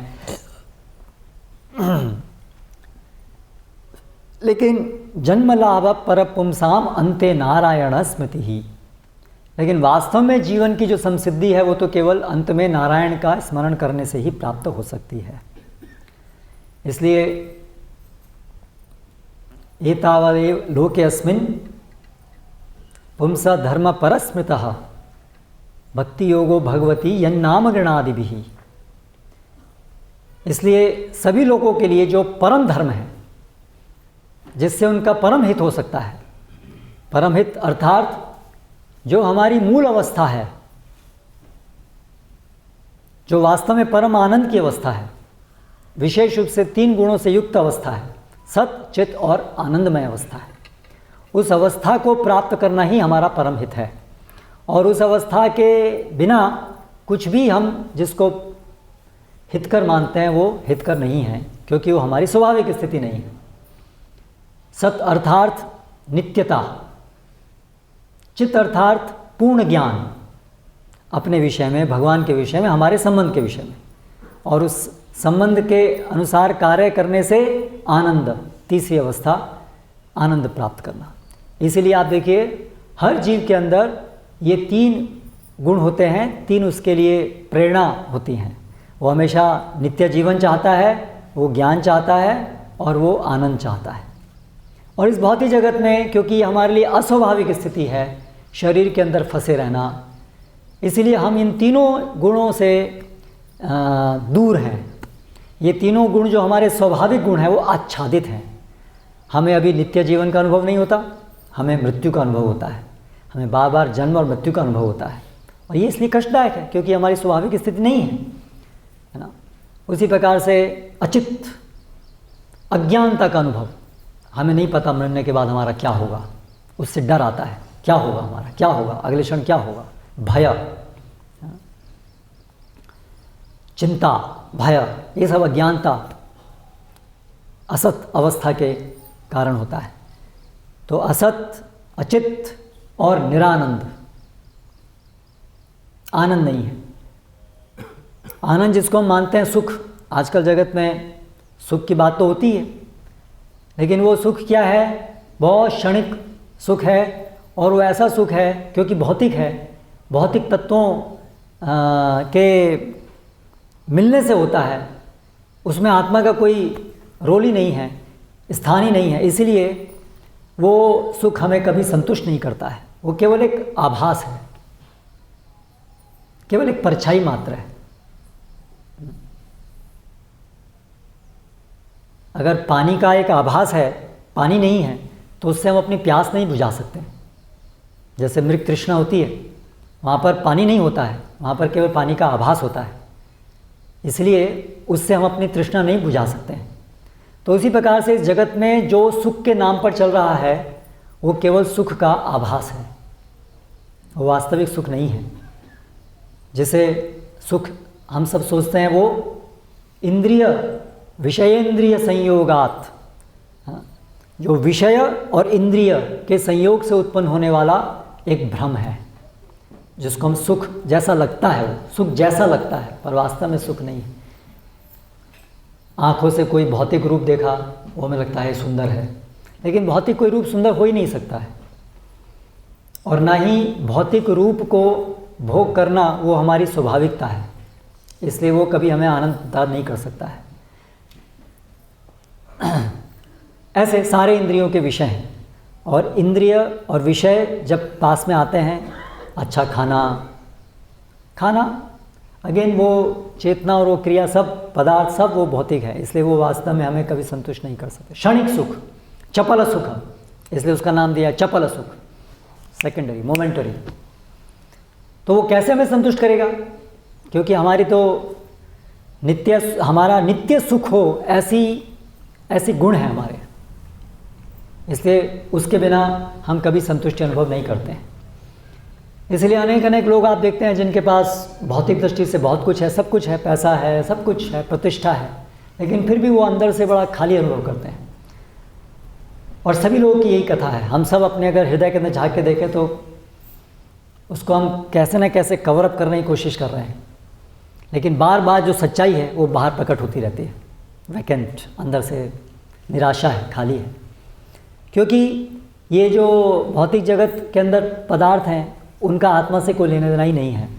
लेकिन जन्म लाभ पर पुंसाम अंते नारायण स्मृति ही, लेकिन वास्तव में जीवन की जो संसिद्धि है वो तो केवल अंत में नारायण का स्मरण करने से ही प्राप्त हो सकती है। इसलिए एतावदेव लोके अस्मिन् पुंसा धर्म परस्मृतः भक्ति योगो भगवती यन्नाम गणादिभिः। इसलिए सभी लोगों के लिए जो परम धर्म है, जिससे उनका परम हित हो सकता है, परम हित अर्थात जो हमारी मूल अवस्था है, जो वास्तव में परम आनंद की अवस्था है, विशेष रूप से 3 गुणों से युक्त अवस्था है, सत, चित और आनंदमय अवस्था है, उस अवस्था को प्राप्त करना ही हमारा परम हित है। और उस अवस्था के बिना कुछ भी हम जिसको हितकर मानते हैं वो हितकर नहीं है, क्योंकि वो हमारी स्वाभाविक स्थिति नहीं है। सत अर्थार्थ नित्यता, चित अर्थार्थ पूर्ण ज्ञान अपने विषय में, भगवान के विषय में, हमारे संबंध के विषय में, और उस संबंध के अनुसार कार्य करने से आनंद, तीसरी अवस्था आनंद प्राप्त करना। इसीलिए आप देखिए हर जीव के अंदर ये 3 गुण होते हैं, 3 उसके लिए प्रेरणा होती हैं। वो हमेशा नित्य जीवन चाहता है, वो ज्ञान चाहता है और वो आनंद चाहता है। और इस भौतिक जगत में क्योंकि हमारे लिए अस्वाभाविक स्थिति है शरीर के अंदर फंसे रहना, इसलिए हम इन तीनों गुणों से दूर हैं। ये तीनों गुण जो हमारे स्वाभाविक गुण हैं वो आच्छादित हैं। हमें अभी नित्य जीवन का अनुभव नहीं होता, हमें मृत्यु का अनुभव होता है, हमें बार बार जन्म और मृत्यु का अनुभव होता है, और ये इसलिए कष्टदायक है क्योंकि हमारी स्वाभाविक स्थिति नहीं है ना। उसी प्रकार से अचित, अज्ञानता का अनुभव, हमें नहीं पता मरने के बाद हमारा क्या होगा, उससे डर आता है, क्या होगा हमारा, क्या होगा अगले क्षण, क्या होगा, भय, चिंता, भय, ये सब अज्ञानता, असत अवस्था के कारण होता है। तो असत, अचित और निरानंद, आनंद नहीं है। आनंद जिसको हम मानते हैं सुख, आजकल जगत में सुख की बात तो होती है, लेकिन वो सुख क्या है, बहुत क्षणिक सुख है, और वो ऐसा सुख है क्योंकि भौतिक है, भौतिक तत्वों के मिलने से होता है, उसमें आत्मा का कोई रोल ही नहीं है, स्थान ही नहीं है। इसीलिए वो सुख हमें कभी संतुष्ट नहीं करता है, वो केवल एक आभास है, केवल एक परछाई मात्र है। अगर पानी का एक आभास है, पानी नहीं है, तो उससे हम अपनी प्यास नहीं बुझा सकते। जैसे मृग तृष्णा होती है, वहाँ पर पानी नहीं होता है, वहाँ पर केवल पानी का आभास होता है, इसलिए उससे हम अपनी तृष्णा नहीं बुझा सकते हैं। तो उसी प्रकार से इस जगत में जो सुख के नाम पर चल रहा है वो केवल सुख का आभास है, वो वास्तविक सुख नहीं है। जिसे सुख हम सब सोचते हैं वो इंद्रिय, विषयेंद्रिय संयोगात, जो विषय और इंद्रिय के संयोग से उत्पन्न होने वाला एक भ्रम है, जिसको हम सुख जैसा लगता है, वो सुख जैसा लगता है पर वास्तव में सुख नहीं है। आँखों से कोई भौतिक रूप देखा, वो हमें लगता है सुंदर है, लेकिन भौतिक कोई रूप सुंदर हो ही नहीं सकता है, और ना ही भौतिक रूप को भोग करना वो हमारी स्वाभाविकता है, इसलिए वो कभी हमें आनंद प्रदान नहीं कर सकता है। ऐसे सारे इंद्रियों के विषय हैं, और इंद्रिय और विषय जब पास में आते हैं, अच्छा खाना अगेन वो चेतना और वो क्रिया सब पदार्थ सब वो भौतिक है, इसलिए वो वास्तव में हमें कभी संतुष्ट नहीं कर सकते। क्षणिक सुख, चपल सुख, इसलिए उसका नाम दिया चपल सुख, सेकेंडरी, मोमेंटरी। तो वो कैसे हमें संतुष्ट करेगा? क्योंकि हमारा नित्य सुख हो ऐसी गुण है हमारे, इसलिए उसके बिना हम कभी संतुष्टि अनुभव नहीं करते हैं। इसलिए अनेक लोग आप देखते हैं जिनके पास भौतिक दृष्टि से बहुत कुछ है, सब कुछ है, पैसा है, सब कुछ है, प्रतिष्ठा है, लेकिन फिर भी वो अंदर से बड़ा खाली अनुभव करते हैं। और सभी लोगों की यही कथा है। हम सब अपने अगर हृदय के अंदर झाँक के देखें तो उसको हम कैसे न कैसे कवर अप करने की कोशिश कर रहे हैं, लेकिन बार बार जो सच्चाई है वो बाहर प्रकट होती रहती है। वैकेंट, अंदर से निराशा है, खाली है। क्योंकि ये जो भौतिक जगत के अंदर पदार्थ हैं उनका आत्मा से कोई लेना देना ही नहीं है।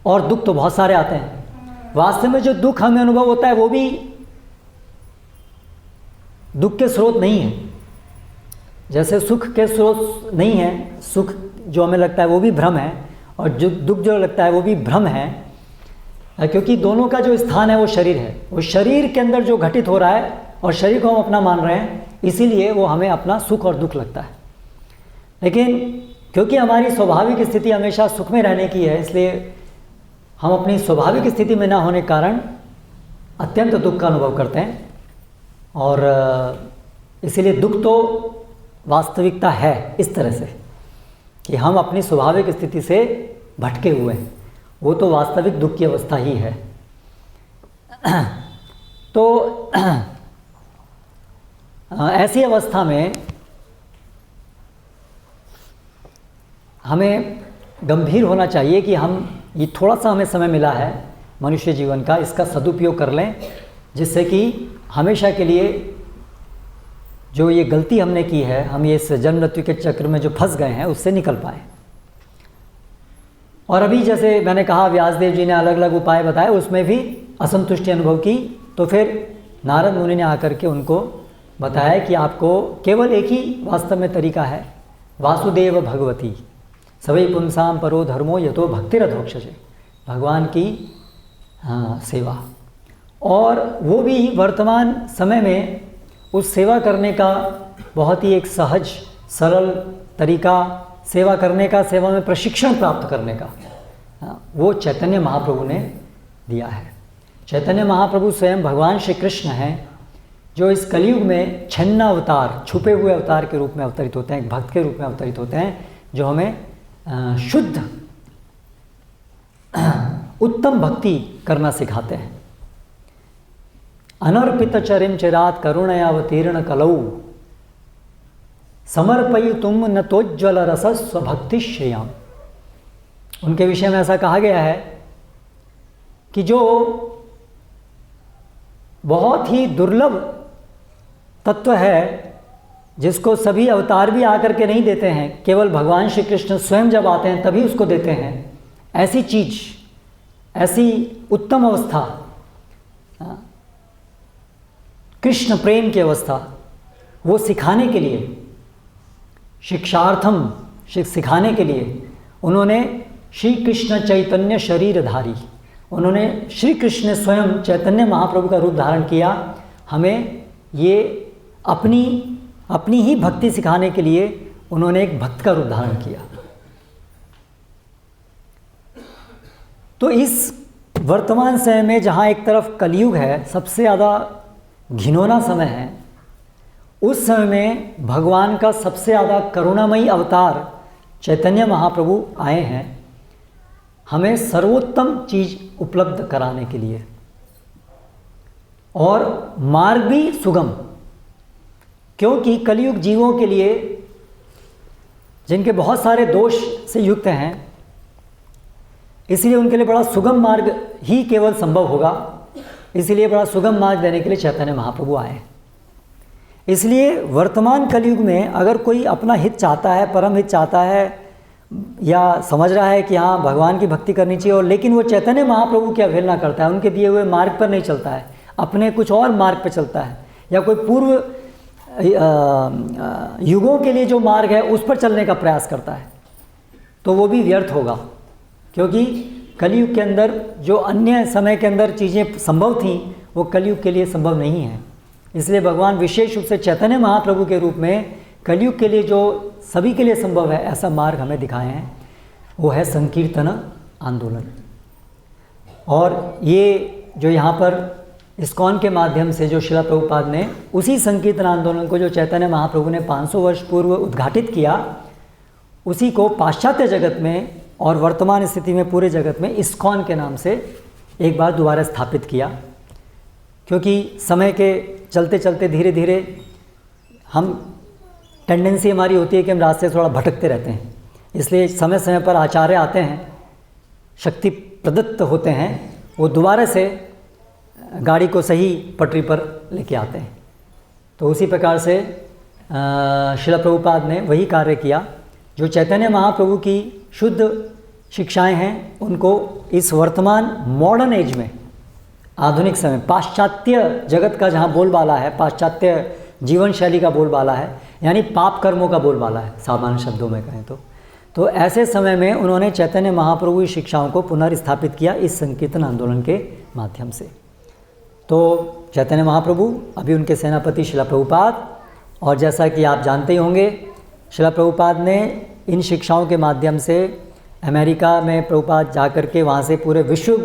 और दुख तो बहुत सारे आते हैं। वास्तव में जो दुख हमें अनुभव होता है वो भी दुख के स्रोत नहीं है, जैसे सुख के स्रोत नहीं है। सुख जो हमें लगता है वो भी भ्रम है, और जो दुख जो लगता है वो भी भ्रम है, क्योंकि दोनों का जो स्थान है वो शरीर है। वो शरीर के अंदर जो घटित हो रहा है और शरीर को हम अपना मान रहे हैं, इसीलिए वो हमें अपना सुख और दुख लगता है। लेकिन क्योंकि हमारी स्वाभाविक स्थिति हमेशा सुख में रहने की है, इसलिए हम अपनी स्वाभाविक स्थिति में ना होने के कारण अत्यंत दुख का अनुभव करते हैं। और इसीलिए दुख तो वास्तविकता है इस तरह से कि हम अपनी स्वाभाविक स्थिति से भटके हुए हैं, वो तो वास्तविक दुख की अवस्था ही है। तो ऐसी अवस्था में हमें गंभीर होना चाहिए कि हम ये थोड़ा सा हमें समय मिला है मनुष्य जीवन का, इसका सदुपयोग कर लें, जिससे कि हमेशा के लिए जो ये गलती हमने की है, हम ये इस जन्म मृत्यु के चक्र में जो फंस गए हैं उससे निकल पाए। और अभी जैसे मैंने कहा व्यासदेव जी ने अलग अलग उपाय बताए, उसमें भी असंतुष्टि अनुभव की, तो फिर नारद मुनि ने आकर के उनको बताया कि आपको केवल एक ही वास्तव में तरीका है, वासुदेव भगवती सवै पुंसाम परो धर्मो यतो भक्तिरधोक्षजे, भगवान की सेवा। और वो भी वर्तमान समय में उस सेवा करने का बहुत ही एक सहज सरल तरीका, सेवा करने का, सेवा में प्रशिक्षण प्राप्त करने का, वो चैतन्य महाप्रभु ने दिया है। चैतन्य महाप्रभु स्वयं भगवान श्री कृष्ण हैं, जो इस कलयुग में छन्न अवतार, छुपे हुए अवतार के रूप में अवतरित होते हैं, एक भक्त के रूप में अवतरित होते हैं, जो हमें शुद्ध उत्तम भक्ति करना सिखाते हैं। अनर्पित चरिम चिरात करुणयावतीर्ण कलौ समर्पयितुम न तोज्ज्वल रस स्वभक्ति श्रेयाम। उनके विषय में ऐसा कहा गया है कि जो बहुत ही दुर्लभ तत्व है, जिसको सभी अवतार भी आकर के नहीं देते हैं, केवल भगवान श्री कृष्ण स्वयं जब आते हैं तभी उसको देते हैं, ऐसी चीज, ऐसी उत्तम अवस्था, कृष्ण प्रेम की अवस्था, वो सिखाने के लिए, शिक्षार्थम, सिखाने के लिए उन्होंने श्री कृष्ण चैतन्य शरीरधारी, उन्होंने श्री कृष्ण स्वयं चैतन्य महाप्रभु का रूप धारण किया, हमें ये अपनी ही भक्ति सिखाने के लिए उन्होंने एक भक्त का रूप धारण किया। तो इस वर्तमान समय में जहाँ एक तरफ कलयुग है, सबसे ज़्यादा घिनौना समय है, उस समय में भगवान का सबसे ज़्यादा करुणामयी अवतार चैतन्य महाप्रभु आए हैं, हमें सर्वोत्तम चीज़ उपलब्ध कराने के लिए, और मार्ग भी सुगम। क्योंकि कलयुग जीवों के लिए, जिनके बहुत सारे दोष से युक्त हैं, इसलिए उनके लिए बड़ा सुगम मार्ग ही केवल संभव होगा। इसलिए बड़ा सुगम मार्ग देने के लिए चैतन्य महाप्रभु आए। इसलिए वर्तमान कलयुग में अगर कोई अपना हित चाहता है, परम हित चाहता है, या समझ रहा है कि हाँ भगवान की भक्ति करनी चाहिए, और लेकिन वो चैतन्य महाप्रभु की अवहेलना करता है, उनके दिए हुए मार्ग पर नहीं चलता है, अपने कुछ और मार्ग पर चलता है, या कोई पूर्व युगों के लिए जो मार्ग है उस पर चलने का प्रयास करता है तो वो भी व्यर्थ होगा, क्योंकि कलयुग के अंदर जो अन्य समय के अंदर चीज़ें संभव थीं वो कलयुग के लिए संभव नहीं है। इसलिए भगवान विशेष रूप से चैतन्य महाप्रभु के रूप में कलयुग के लिए जो सभी के लिए संभव है ऐसा मार्ग हमें दिखाए हैं, वो है संकीर्तन आंदोलन। और ये जो यहाँ पर इस्कॉन के माध्यम से जो श्रील प्रभुपाद ने उसी संकीर्तन आंदोलन को जो चैतन्य महाप्रभु ने 500 वर्ष पूर्व उद्घाटित किया, उसी को पाश्चात्य जगत में और वर्तमान स्थिति में पूरे जगत में इस्कॉन के नाम से एक बार दोबारा स्थापित किया। क्योंकि समय के चलते चलते धीरे धीरे हम टेंडेंसी हमारी होती है कि हम रास्ते से थोड़ा भटकते रहते हैं, इसलिए समय समय पर आचार्य आते हैं, शक्ति प्रदत्त होते हैं, वो दोबारा से गाड़ी को सही पटरी पर लेके आते हैं। तो उसी प्रकार से श्रील प्रभुपाद ने वही कार्य किया जो चैतन्य महाप्रभु की शुद्ध शिक्षाएं हैं, उनको इस वर्तमान मॉडर्न एज में, आधुनिक समय, पाश्चात्य जगत का जहाँ बोलबाला है, पाश्चात्य जीवन शैली का बोलबाला है, यानी पाप कर्मों का बोलबाला है सामान्य शब्दों में कहें तो ऐसे समय में उन्होंने चैतन्य महाप्रभु की शिक्षाओं को पुनर्स्थापित किया इस संकीर्तन आंदोलन के माध्यम से। तो चैतन्य महाप्रभु, अभी उनके सेनापति श्रील प्रभुपाद, और जैसा कि आप जानते ही होंगे श्रील प्रभुपाद ने इन शिक्षाओं के माध्यम से अमेरिका में प्रभुपाद जाकर के वहाँ से पूरे विश्व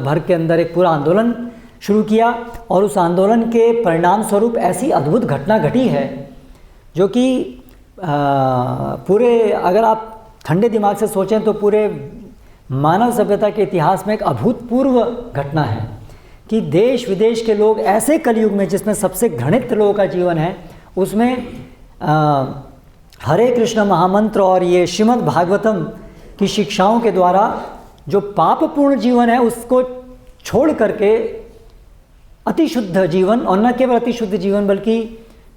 भर के अंदर एक पूरा आंदोलन शुरू किया, और उस आंदोलन के परिणाम स्वरूप ऐसी अद्भुत घटना घटी है जो कि पूरे, अगर आप ठंडे दिमाग से सोचें तो पूरे मानव सभ्यता के इतिहास में एक अभूतपूर्व घटना है कि देश विदेश के लोग ऐसे कलयुग में जिसमें सबसे घृणित लोगों का जीवन है, उसमें हरे कृष्ण महामंत्र और ये श्रीमद् भागवतम की शिक्षाओं के द्वारा जो पापपूर्ण जीवन है उसको छोड़ करके अति शुद्ध जीवन, और न केवल अति शुद्ध जीवन बल्कि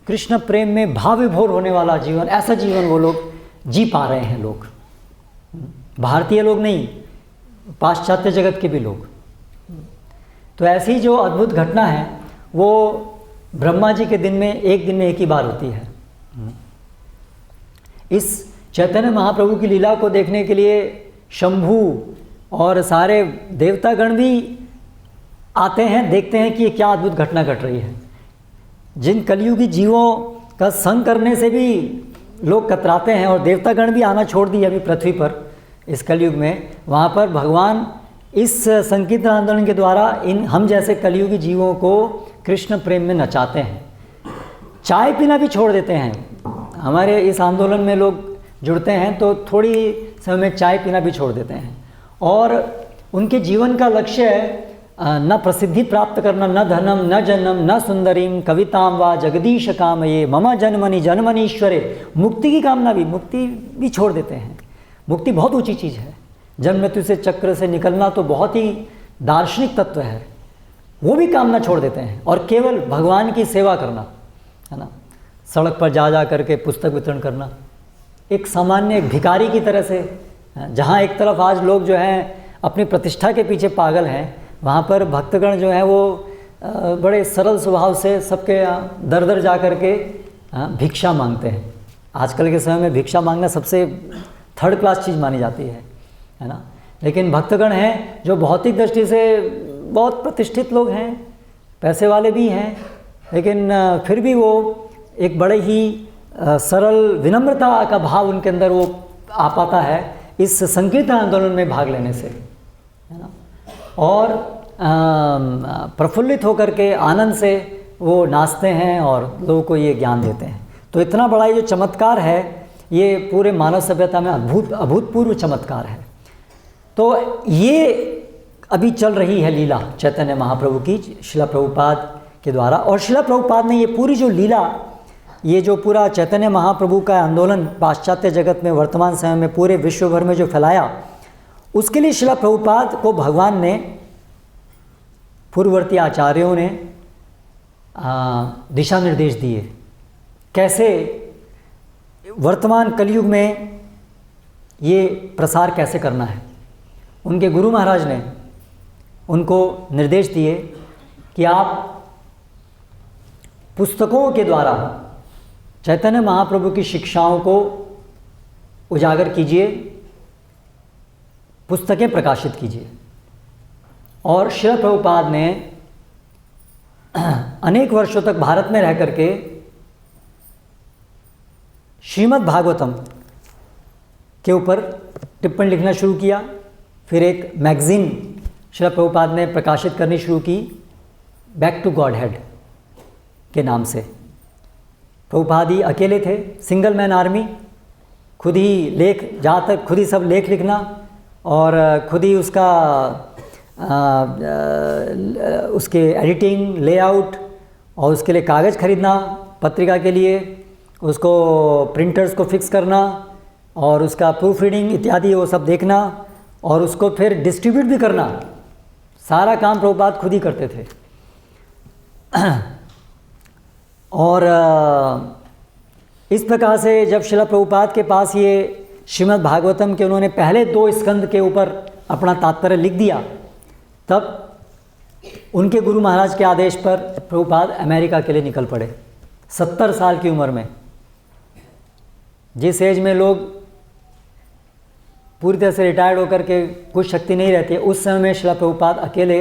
कृष्ण प्रेम में भाव विभोर होने वाला जीवन, ऐसा जीवन वो लोग जी पा रहे हैं। लोग, भारतीय लोग नहीं, पाश्चात्य जगत के भी लोग। तो ऐसी जो अद्भुत घटना है वो ब्रह्मा जी के दिन में एक ही बार होती है। इस चैतन्य महाप्रभु की लीला को देखने के लिए शंभू और सारे देवतागण भी आते हैं, देखते हैं कि ये क्या अद्भुत घटना घट रही है। जिन कलयुगी जीवों का संग करने से भी लोग कतराते हैं, और देवतागण भी आना छोड़ दिए अभी पृथ्वी पर इस कलयुग में, वहाँ पर भगवान इस संकीर्तन आंदोलन के द्वारा इन हम जैसे कलयुगी जीवों को कृष्ण प्रेम में नचाते हैं। चाय पीना भी छोड़ देते हैं। हमारे इस आंदोलन में लोग जुड़ते हैं तो थोड़ी समय में चाय पीना भी छोड़ देते हैं, और उनके जीवन का लक्ष्य है न प्रसिद्धि प्राप्त करना, न धनम, न जन्म, न सुंदरीम, कविताम वा जगदीश काम ये मम जन्मनि जन्मनीश्वरे, मुक्ति की कामना भी, मुक्ति भी छोड़ देते हैं। मुक्ति बहुत ऊंची चीज़ है, जन्म मृत्यु से चक्र से निकलना तो बहुत ही दार्शनिक तत्व है, वो भी कामना छोड़ देते हैं, और केवल भगवान की सेवा करना, है ना, सड़क पर जा करके पुस्तक वितरण करना, एक सामान्य एक भिखारी की तरह से। जहाँ एक तरफ आज लोग जो हैं अपनी प्रतिष्ठा के पीछे पागल हैं, वहाँ पर भक्तगण जो हैं वो बड़े सरल स्वभाव से सबके दर दर जा कर के भिक्षा मांगते हैं। आजकल के समय में भिक्षा मांगना सबसे थर्ड क्लास चीज़ मानी जाती है ना। लेकिन भक्तगण हैं जो भौतिक दृष्टि से बहुत प्रतिष्ठित लोग हैं, पैसे वाले भी हैं, लेकिन फिर भी वो एक बड़े ही सरल विनम्रता का भाव उनके अंदर वो आ पाता है इस संकीर्तन आंदोलन में भाग लेने से, है ना। और प्रफुल्लित होकर के आनंद से वो नाचते हैं और लोगों को ये ज्ञान देते हैं। तो इतना बड़ा ये जो चमत्कार है, ये पूरे मानव सभ्यता में अभूतपूर्व चमत्कार है। तो ये अभी चल रही है लीला चैतन्य महाप्रभु की श्रील प्रभुपाद के द्वारा, और श्रील प्रभुपाद ने ये पूरी जो लीला, ये जो पूरा चैतन्य महाप्रभु का आंदोलन पाश्चात्य जगत में वर्तमान समय में पूरे विश्व भर में जो फैलाया, उसके लिए श्रील प्रभुपाद को भगवान ने, पूर्ववर्ती आचार्यों ने दिशा निर्देश दिए, कैसे वर्तमान कलयुग में ये प्रसार कैसे करना है। उनके गुरु महाराज ने उनको निर्देश दिए कि आप पुस्तकों के द्वारा चैतन्य महाप्रभु की शिक्षाओं को उजागर कीजिए, पुस्तकें प्रकाशित कीजिए। और श्रील प्रभुपाद ने अनेक वर्षों तक भारत में रह करके श्रीमद् भागवतम के ऊपर टिप्पणी लिखना शुरू किया। फिर एक मैगज़ीन श्रील प्रभुपाद ने प्रकाशित करनी शुरू की, बैक टू गॉड हेड के नाम से। प्रभुपाद ही अकेले थे, सिंगल मैन आर्मी, खुद ही लेख, जहाँ तक खुद ही सब लेख लिखना और खुद ही उसके एडिटिंग, लेआउट और उसके लिए कागज़ खरीदना पत्रिका के लिए, उसको प्रिंटर्स को फिक्स करना और उसका प्रूफ रीडिंग इत्यादि वो सब देखना और उसको फिर डिस्ट्रीब्यूट भी करना, सारा काम प्रभुपाद खुद ही करते थे। और इस प्रकार से जब श्रील प्रभुपाद के पास ये श्रीमद् भागवतम के उन्होंने पहले 2 स्कंद के ऊपर अपना तात्पर्य लिख दिया, तब उनके गुरु महाराज के आदेश पर प्रभुपाद अमेरिका के लिए निकल पड़े 70 साल की उम्र में। जिस एज में लोग पूरी तरह से रिटायर्ड होकर के कुछ शक्ति नहीं रहती है, उस समय में श्रील प्रभुपाद अकेले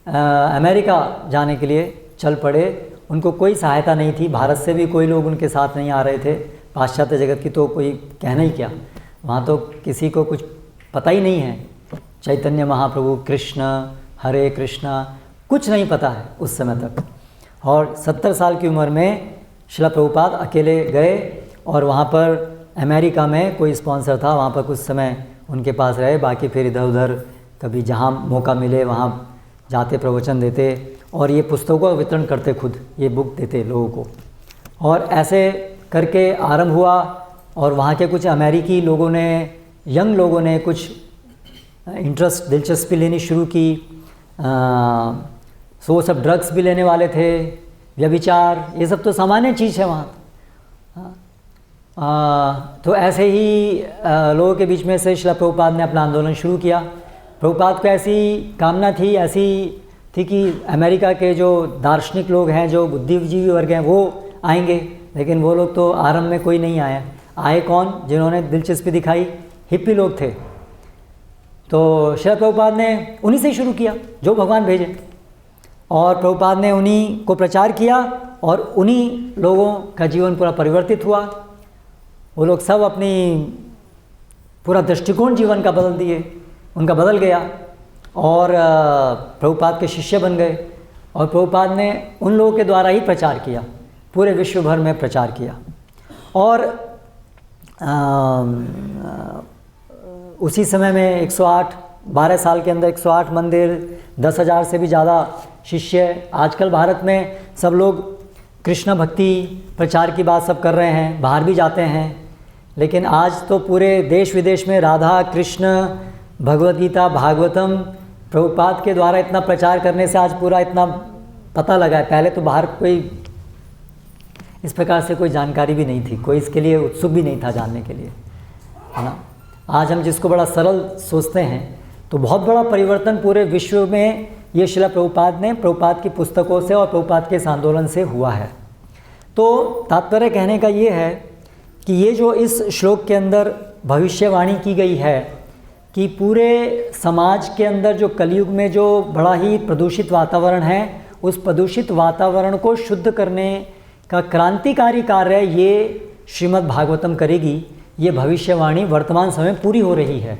अमेरिका जाने के लिए चल पड़े। उनको कोई सहायता नहीं थी, भारत से भी कोई लोग उनके साथ नहीं आ रहे थे, पाश्चात्य जगत की तो कोई कहना ही क्या, वहाँ तो किसी को कुछ पता ही नहीं है, चैतन्य महाप्रभु, कृष्ण, हरे कृष्णा, कुछ नहीं पता है उस समय तक। और 70 साल की उम्र में श्रील प्रभुपाद अकेले गए और वहाँ पर अमेरिका में कोई स्पॉन्सर था, वहाँ पर कुछ समय उनके पास रहे, बाकी फिर इधर उधर कभी जहाँ मौका मिले वहाँ जाते, प्रवचन देते और ये पुस्तकों का वितरण करते, खुद ये बुक देते लोगों को। और ऐसे करके आरंभ हुआ और वहाँ के कुछ अमेरिकी लोगों ने, यंग लोगों ने कुछ इंटरेस्ट, दिलचस्पी लेनी शुरू की। सो वो सब ड्रग्स भी लेने वाले थे, व्यभिचार, ये सब तो सामान्य चीज़ है वहाँ। तो ऐसे ही लोगों के बीच में से श्रील प्रभुपाद ने अपना आंदोलन शुरू किया। प्रभुपाद को ऐसी कामना थी, ऐसी थी कि अमेरिका के जो दार्शनिक लोग हैं, जो बुद्धिजीवी वर्ग हैं, वो आएंगे, लेकिन वो लोग तो आरंभ में कोई नहीं आया। आए कौन? जिन्होंने दिलचस्पी दिखाई, हिप्पी लोग थे। तो श्रील प्रभुपाद ने उन्हीं से शुरू किया, जो भगवान भेजे, और प्रभुपाद ने उन्हीं को प्रचार किया और उन्हीं लोगों का जीवन पूरा परिवर्तित हुआ। वो लोग सब अपनी पूरा दृष्टिकोण जीवन का बदल दिए, उनका बदल गया और प्रभुपाद के शिष्य बन गए। और प्रभुपाद ने उन लोगों के द्वारा ही प्रचार किया, पूरे विश्व भर में प्रचार किया। और उसी समय में 108, 12 साल के अंदर 108 मंदिर, 10,000 से भी ज़्यादा शिष्य। आजकल भारत में सब लोग कृष्ण भक्ति प्रचार की बात सब कर रहे हैं, बाहर भी जाते हैं, लेकिन आज तो पूरे देश विदेश में राधा कृष्ण, भगवद गीता, भागवतम प्रभुपाद के द्वारा इतना प्रचार करने से आज पूरा इतना पता लगा है। पहले तो बाहर कोई इस प्रकार से कोई जानकारी भी नहीं थी, कोई इसके लिए उत्सुक भी नहीं था जानने के लिए, है ना। आज हम जिसको बड़ा सरल सोचते हैं, तो बहुत बड़ा परिवर्तन पूरे विश्व में ये श्रील प्रभुपाद ने, प्रभुपाद की पुस्तकों से और प्रभुपाद के इस आंदोलन से हुआ है। तो तात्पर्य कहने का ये है कि ये जो इस श्लोक के अंदर भविष्यवाणी की गई है कि पूरे समाज के अंदर जो कलयुग में जो बड़ा ही प्रदूषित वातावरण है, उस प्रदूषित वातावरण को शुद्ध करने का क्रांतिकारी कार्य ये श्रीमद् भागवतम करेगी। ये भविष्यवाणी वर्तमान समय में पूरी हो रही है,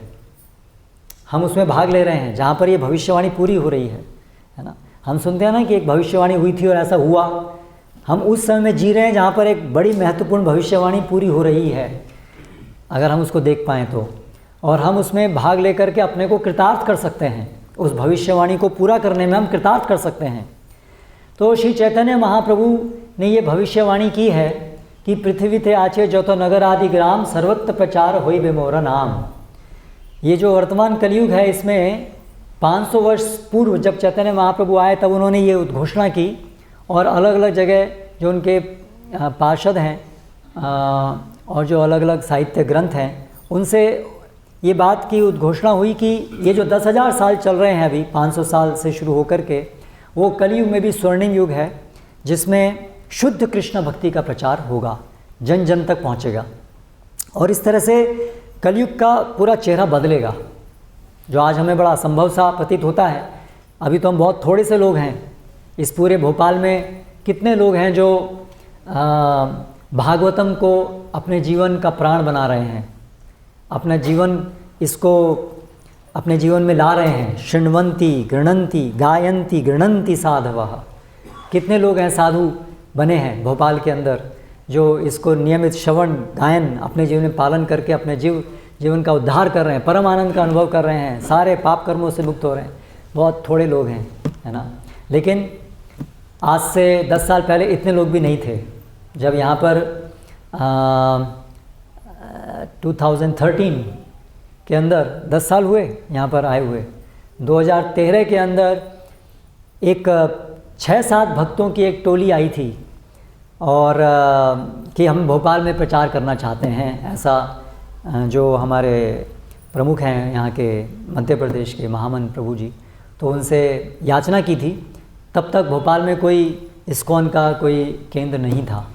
हम उसमें भाग ले रहे हैं जहाँ पर ये भविष्यवाणी पूरी हो रही है ना। हम सुनते हैं ना कि एक भविष्यवाणी हुई थी और ऐसा हुआ, हम उस समय में जी रहे हैं जहाँ पर एक बड़ी महत्वपूर्ण भविष्यवाणी पूरी हो रही है, अगर हम उसको देख पाएँ तो। और हम उसमें भाग लेकर के अपने को कृतार्थ कर सकते हैं, उस भविष्यवाणी को पूरा करने में हम कृतार्थ कर सकते हैं। तो श्री चैतन्य महाप्रभु ने ये भविष्यवाणी की है कि पृथ्वी थे आचे जो तो नगर आदि ग्राम, सर्वत्र प्रचार होई बे मोरा नाम। ये जो वर्तमान कलयुग है, इसमें 500 वर्ष पूर्व जब चैतन्य महाप्रभु आए, तब उन्होंने ये उद्घोषणा की और अलग अलग जगह जो उनके पार्षद हैं और जो अलग अलग साहित्य ग्रंथ हैं, उनसे ये बात की उद्घोषणा हुई कि ये जो 10,000 साल चल रहे हैं अभी, 500 साल से शुरू होकर के, वो कलयुग में भी स्वर्णिम युग है, जिसमें शुद्ध कृष्ण भक्ति का प्रचार होगा। जन जन तक पहुँचेगा और इस तरह से कलयुग का पूरा चेहरा बदलेगा। जो आज हमें बड़ा असंभव सा प्रतीत होता है, अभी तो हम बहुत थोड़े से लोग हैं इस पूरे भोपाल में। कितने लोग हैं जो भागवतम को अपने जीवन का प्राण बना रहे हैं, अपना जीवन इसको अपने जीवन में ला रहे हैं। शृण्वन्ति गृणन्ति गायन्ति गृणन्ति साधवः। कितने लोग हैं साधु बने हैं भोपाल के अंदर जो इसको नियमित श्रवण गायन अपने जीवन में पालन करके अपने जीवन का उद्धार कर रहे हैं, परम आनंद का अनुभव कर रहे हैं, सारे पाप कर्मों से मुक्त हो रहे हैं। बहुत थोड़े लोग हैं, है ना। लेकिन आज से 10 साल पहले इतने लोग भी नहीं थे। जब यहाँ पर 2013 के अंदर 10 साल हुए यहाँ पर आए हुए, 2013 के अंदर एक 6-7 भक्तों की एक टोली आई थी और कि हम भोपाल में प्रचार करना चाहते हैं, ऐसा जो हमारे प्रमुख हैं यहाँ के मध्य प्रदेश के महामन प्रभु जी, तो उनसे याचना की थी। तब तक भोपाल में कोई इस्कॉन का कोई केंद्र नहीं था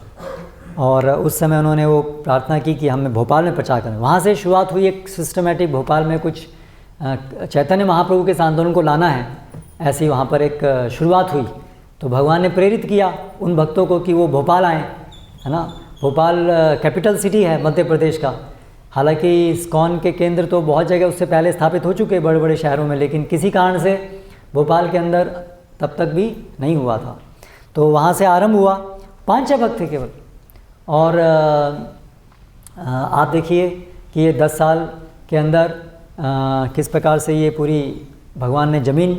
और उस समय उन्होंने वो प्रार्थना की कि हमें भोपाल में प्रचार करें। वहाँ से शुरुआत हुई एक सिस्टमेटिक, भोपाल में कुछ चैतन्य महाप्रभु के आंदोलन को लाना है, ऐसी वहाँ पर एक शुरुआत हुई। तो भगवान ने प्रेरित किया उन भक्तों को कि वो भोपाल आएँ, है ना। भोपाल कैपिटल सिटी है मध्य प्रदेश का। हालांकि इस्कॉन के केंद्र तो बहुत जगह उससे पहले स्थापित हो चुके बड़े बड़े शहरों में, लेकिन किसी कारण से भोपाल के अंदर तब तक भी नहीं हुआ था। तो वहाँ से आरंभ हुआ, 5-6 भक्त थे केवल। और आप देखिए कि ये 10 साल के अंदर किस प्रकार से ये पूरी भगवान ने ज़मीन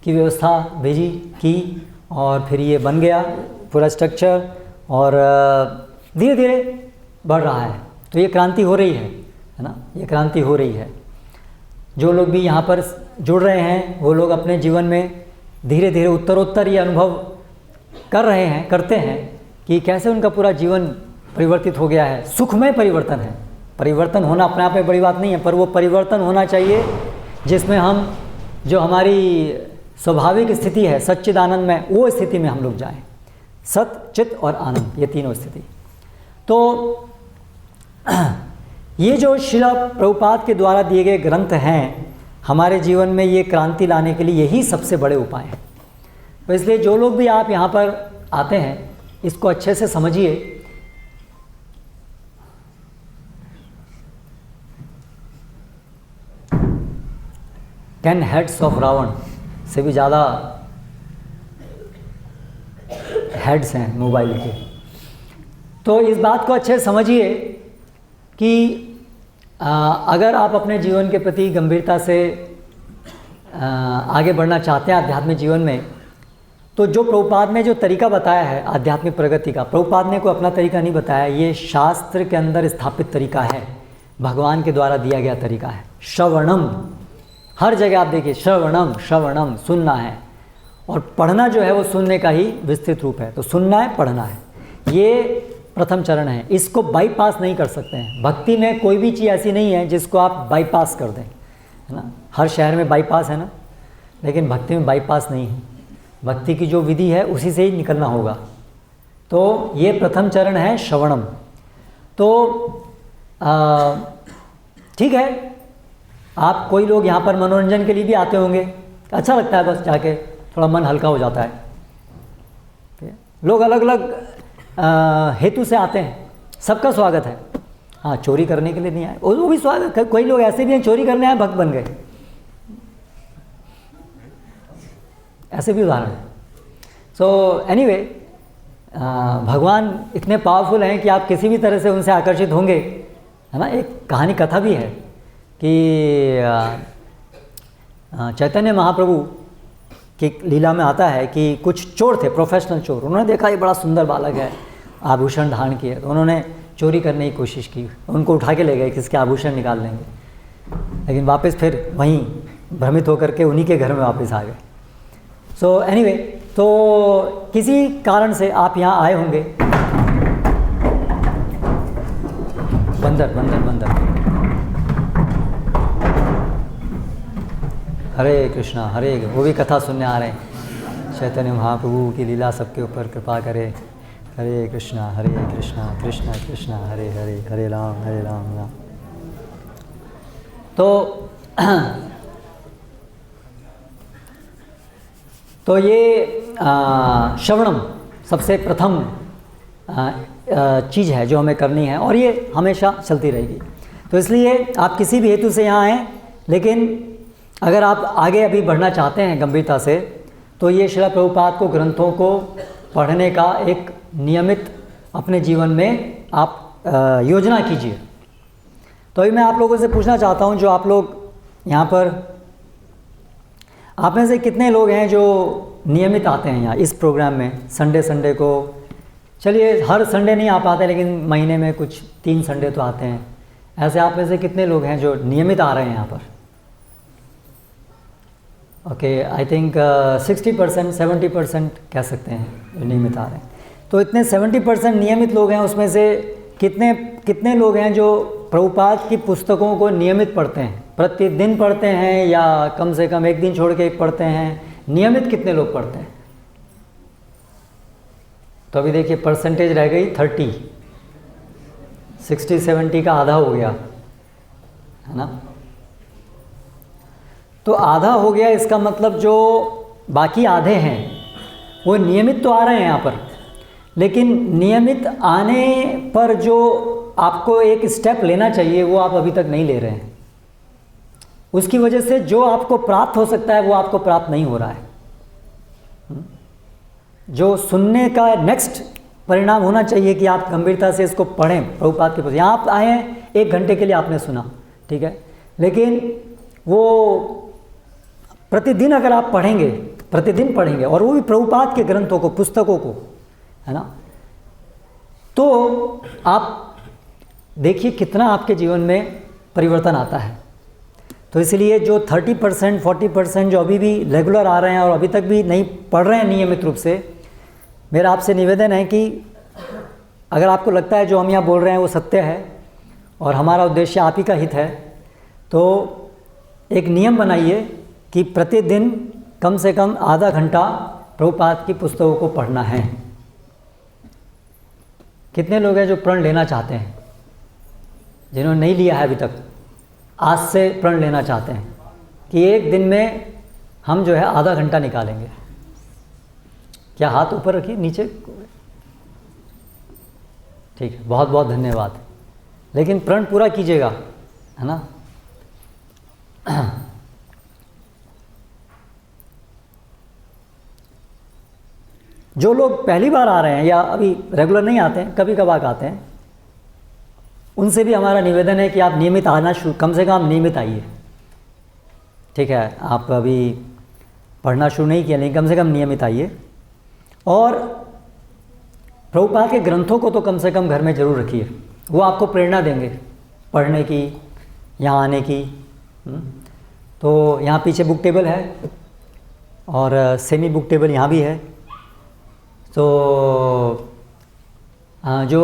की व्यवस्था भेजी की और फिर ये बन गया पूरा स्ट्रक्चर और धीरे धीरे बढ़ रहा है। तो ये क्रांति हो रही है ना, ये क्रांति हो रही है। जो लोग भी यहाँ पर जुड़ रहे हैं वो लोग अपने जीवन में धीरे धीरे उत्तरोत्तर ये अनुभव कर रहे हैं, करते हैं कि कैसे उनका पूरा जीवन परिवर्तित हो गया है। सुखमय परिवर्तन है। परिवर्तन होना अपने आप में बड़ी बात नहीं है, पर वो परिवर्तन होना चाहिए जिसमें हम जो हमारी स्वाभाविक स्थिति है सच्चिदानंद में, वो स्थिति में हम लोग जाएं। सत, चित और आनंद, ये तीनों स्थिति। तो ये जो श्रील प्रभुपाद के द्वारा दिए गए ग्रंथ हैं हमारे जीवन में, ये क्रांति लाने के लिए यही सबसे बड़े उपाय हैं। तो इसलिए जो लोग भी आप यहाँ पर आते हैं इसको अच्छे से समझिए। 10 हेड्स ऑफ रावण से भी ज़्यादा हेड्स हैं मोबाइल के। तो इस बात को अच्छे से समझिए कि अगर आप अपने जीवन के प्रति गंभीरता से आगे बढ़ना चाहते हैं आध्यात्मिक जीवन में, तो जो प्रभुपाद ने जो तरीका बताया है आध्यात्मिक प्रगति का, प्रभुपाद ने कोई अपना तरीका नहीं बताया, ये शास्त्र के अंदर स्थापित तरीका है, भगवान के द्वारा दिया गया तरीका है। श्रवणम, हर जगह आप देखिए श्रवणम, श्रवणम सुनना है, और पढ़ना जो है वो सुनने का ही विस्तृत रूप है। तो सुनना है, पढ़ना है, ये प्रथम चरण है। इसको बाईपास नहीं कर सकते हैं। भक्ति में कोई भी चीज़ ऐसी नहीं है जिसको आप बाईपास कर दें, है ना। हर शहर में बाईपास है ना, लेकिन भक्ति में बाईपास नहीं है। भक्ति की जो विधि है उसी से ही निकलना होगा। तो ये प्रथम चरण है श्रवणम। तो ठीक है, आप कोई लोग यहाँ पर मनोरंजन के लिए भी आते होंगे, अच्छा लगता है, बस जाके थोड़ा मन हल्का हो जाता है। लोग अलग अलग हेतु से आते हैं, सबका स्वागत है। हाँ, चोरी करने के लिए नहीं आए, वो भी स्वागत है। कोई लोग ऐसे भी हैं चोरी करने आए भक्त बन गए, ऐसे भी उदाहरण है। सो एनीवे, भगवान इतने पावरफुल हैं कि आप किसी भी तरह से उनसे आकर्षित होंगे, है ना। एक कहानी कथा भी है कि चैतन्य महाप्रभु की लीला में आता है कि कुछ चोर थे, प्रोफेशनल चोर। उन्होंने देखा ये बड़ा सुंदर बालक है, आभूषण धारण किए, तो उन्होंने चोरी करने की कोशिश की। उनको उठा के ले गए, किसके आभूषण निकाल लेंगे, लेकिन वापस फिर वहीं भ्रमित होकर के उन्हीं के घर में वापस आ गए। सो एनीवे, तो किसी कारण से आप यहाँ आए होंगे। बंदर बंदर बंदर। हरे कृष्णा, वो भी कथा सुनने आ रहे हैं। चैतन्य महाप्रभु की लीला सबके ऊपर कृपा करे, हरे कृष्णा कृष्णा कृष्णा हरे हरे, हरे राम राम। तो ये श्रवणम सबसे प्रथम चीज़ है जो हमें करनी है, और ये हमेशा चलती रहेगी। तो इसलिए आप किसी भी हेतु से यहाँ आएँ, लेकिन अगर आप आगे अभी बढ़ना चाहते हैं गंभीरता से, तो ये श्रील प्रभुपाद को ग्रंथों को पढ़ने का एक नियमित अपने जीवन में आप योजना कीजिए। तो अभी मैं आप लोगों से पूछना चाहता हूँ, जो आप लोग यहाँ पर, आप में से कितने लोग हैं जो नियमित आते हैं यहाँ इस प्रोग्राम में संडे को? चलिए हर संडे नहीं आ पाते, लेकिन महीने में कुछ 3 संडे तो आते हैं। ऐसे आप में से कितने लोग हैं जो नियमित आ रहे हैं यहाँ पर? ओके, आई थिंक 60% 70% कह सकते हैं जो नियमित आ रहे हैं। तो इतने 70% नियमित लोग हैं, उसमें से कितने लोग हैं जो प्रभुपाद की पुस्तकों को नियमित पढ़ते हैं, प्रतिदिन पढ़ते हैं, या कम से कम एक दिन छोड़ के पढ़ते हैं? नियमित कितने लोग पढ़ते हैं? तो अभी देखिए परसेंटेज रह गई 30, 60-70 का आधा हो गया, है ना? तो आधा हो गया, इसका मतलब जो बाकी आधे हैं वो नियमित तो आ रहे हैं यहाँ पर, लेकिन नियमित आने पर जो आपको एक स्टेप लेना चाहिए वो आप अभी तक नहीं ले रहे हैं। उसकी वजह से जो आपको प्राप्त हो सकता है वो आपको प्राप्त नहीं हो रहा है। जो सुनने का नेक्स्ट परिणाम होना चाहिए कि आप गंभीरता से इसको पढ़ें प्रभुपाद के पास। यहाँ आप आए हैं 1 घंटे के लिए, आपने सुना, ठीक है, लेकिन वो प्रतिदिन अगर आप पढ़ेंगे, प्रतिदिन पढ़ेंगे, और वो भी प्रभुपाद के ग्रंथों को, पुस्तकों को, है ना, तो आप देखिए कितना आपके जीवन में परिवर्तन आता है। तो इसलिए जो 30% 40% जो अभी भी रेगुलर आ रहे हैं और अभी तक भी नहीं पढ़ रहे हैं नियमित रूप से, मेरा आपसे निवेदन है कि अगर आपको लगता है जो हम यहाँ बोल रहे हैं वो सत्य है और हमारा उद्देश्य आप ही का हित है, तो एक नियम बनाइए कि प्रतिदिन कम से कम आधा घंटा प्रभुपाद की पुस्तकों को पढ़ना है। कितने लोग हैं जो प्रण लेना चाहते हैं? जिन्होंने नहीं लिया है अभी तक, आज से प्रण लेना चाहते हैं कि एक दिन में हम जो है आधा घंटा निकालेंगे। क्या हाथ ऊपर रखिए, नीचे? ठीक है, बहुत बहुत धन्यवाद। लेकिन प्रण पूरा कीजिएगा, है ना? जो लोग पहली बार आ रहे हैं या अभी रेगुलर नहीं आते हैं, कभी कभार आते हैं, उनसे भी हमारा निवेदन है कि आप नियमित आना कम से कम नियमित आइए। ठीक है, आप अभी पढ़ना शुरू नहीं किया, लेकिन कम से कम नियमित आइए। और प्रभुपाद के ग्रंथों को तो कम से कम घर में ज़रूर रखिए, वो आपको प्रेरणा देंगे पढ़ने की, यहाँ आने की। तो यहाँ पीछे बुक टेबल है और सेमी बुक टेबल यहाँ भी है। तो जो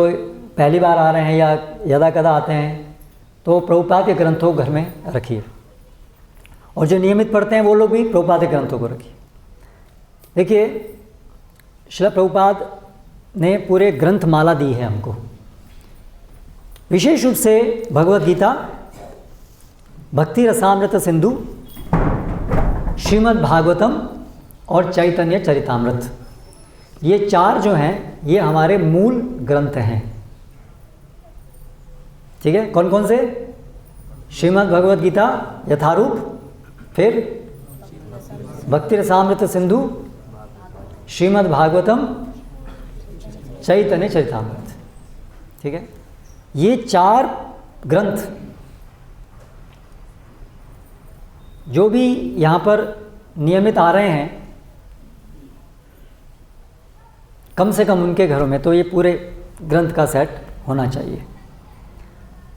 पहली बार आ रहे हैं या यदा कदा आते हैं, तो प्रभुपाद के ग्रंथों को घर में रखिए, और जो नियमित पढ़ते हैं वो लोग भी प्रभुपाद के ग्रंथों को रखिए। देखिए, श्रील प्रभुपाद ने पूरे ग्रंथ माला दी है हमको, विशेष रूप से भगवद गीता, भक्ति रसामृत सिंधु, श्रीमद् भागवतम और चैतन्य चरितामृत। ये 4 जो हैं ये हमारे मूल ग्रंथ हैं। ठीक है, कौन कौन से? श्रीमद् भगवद गीता यथारूप, फिर भक्ति रसामृत सिंधु, श्रीमद् भागवतम, चैतन्य चरितामृत। ठीक है, ये 4 ग्रंथ जो भी यहाँ पर नियमित आ रहे हैं, कम से कम उनके घरों में तो ये पूरे ग्रंथ का सेट होना चाहिए।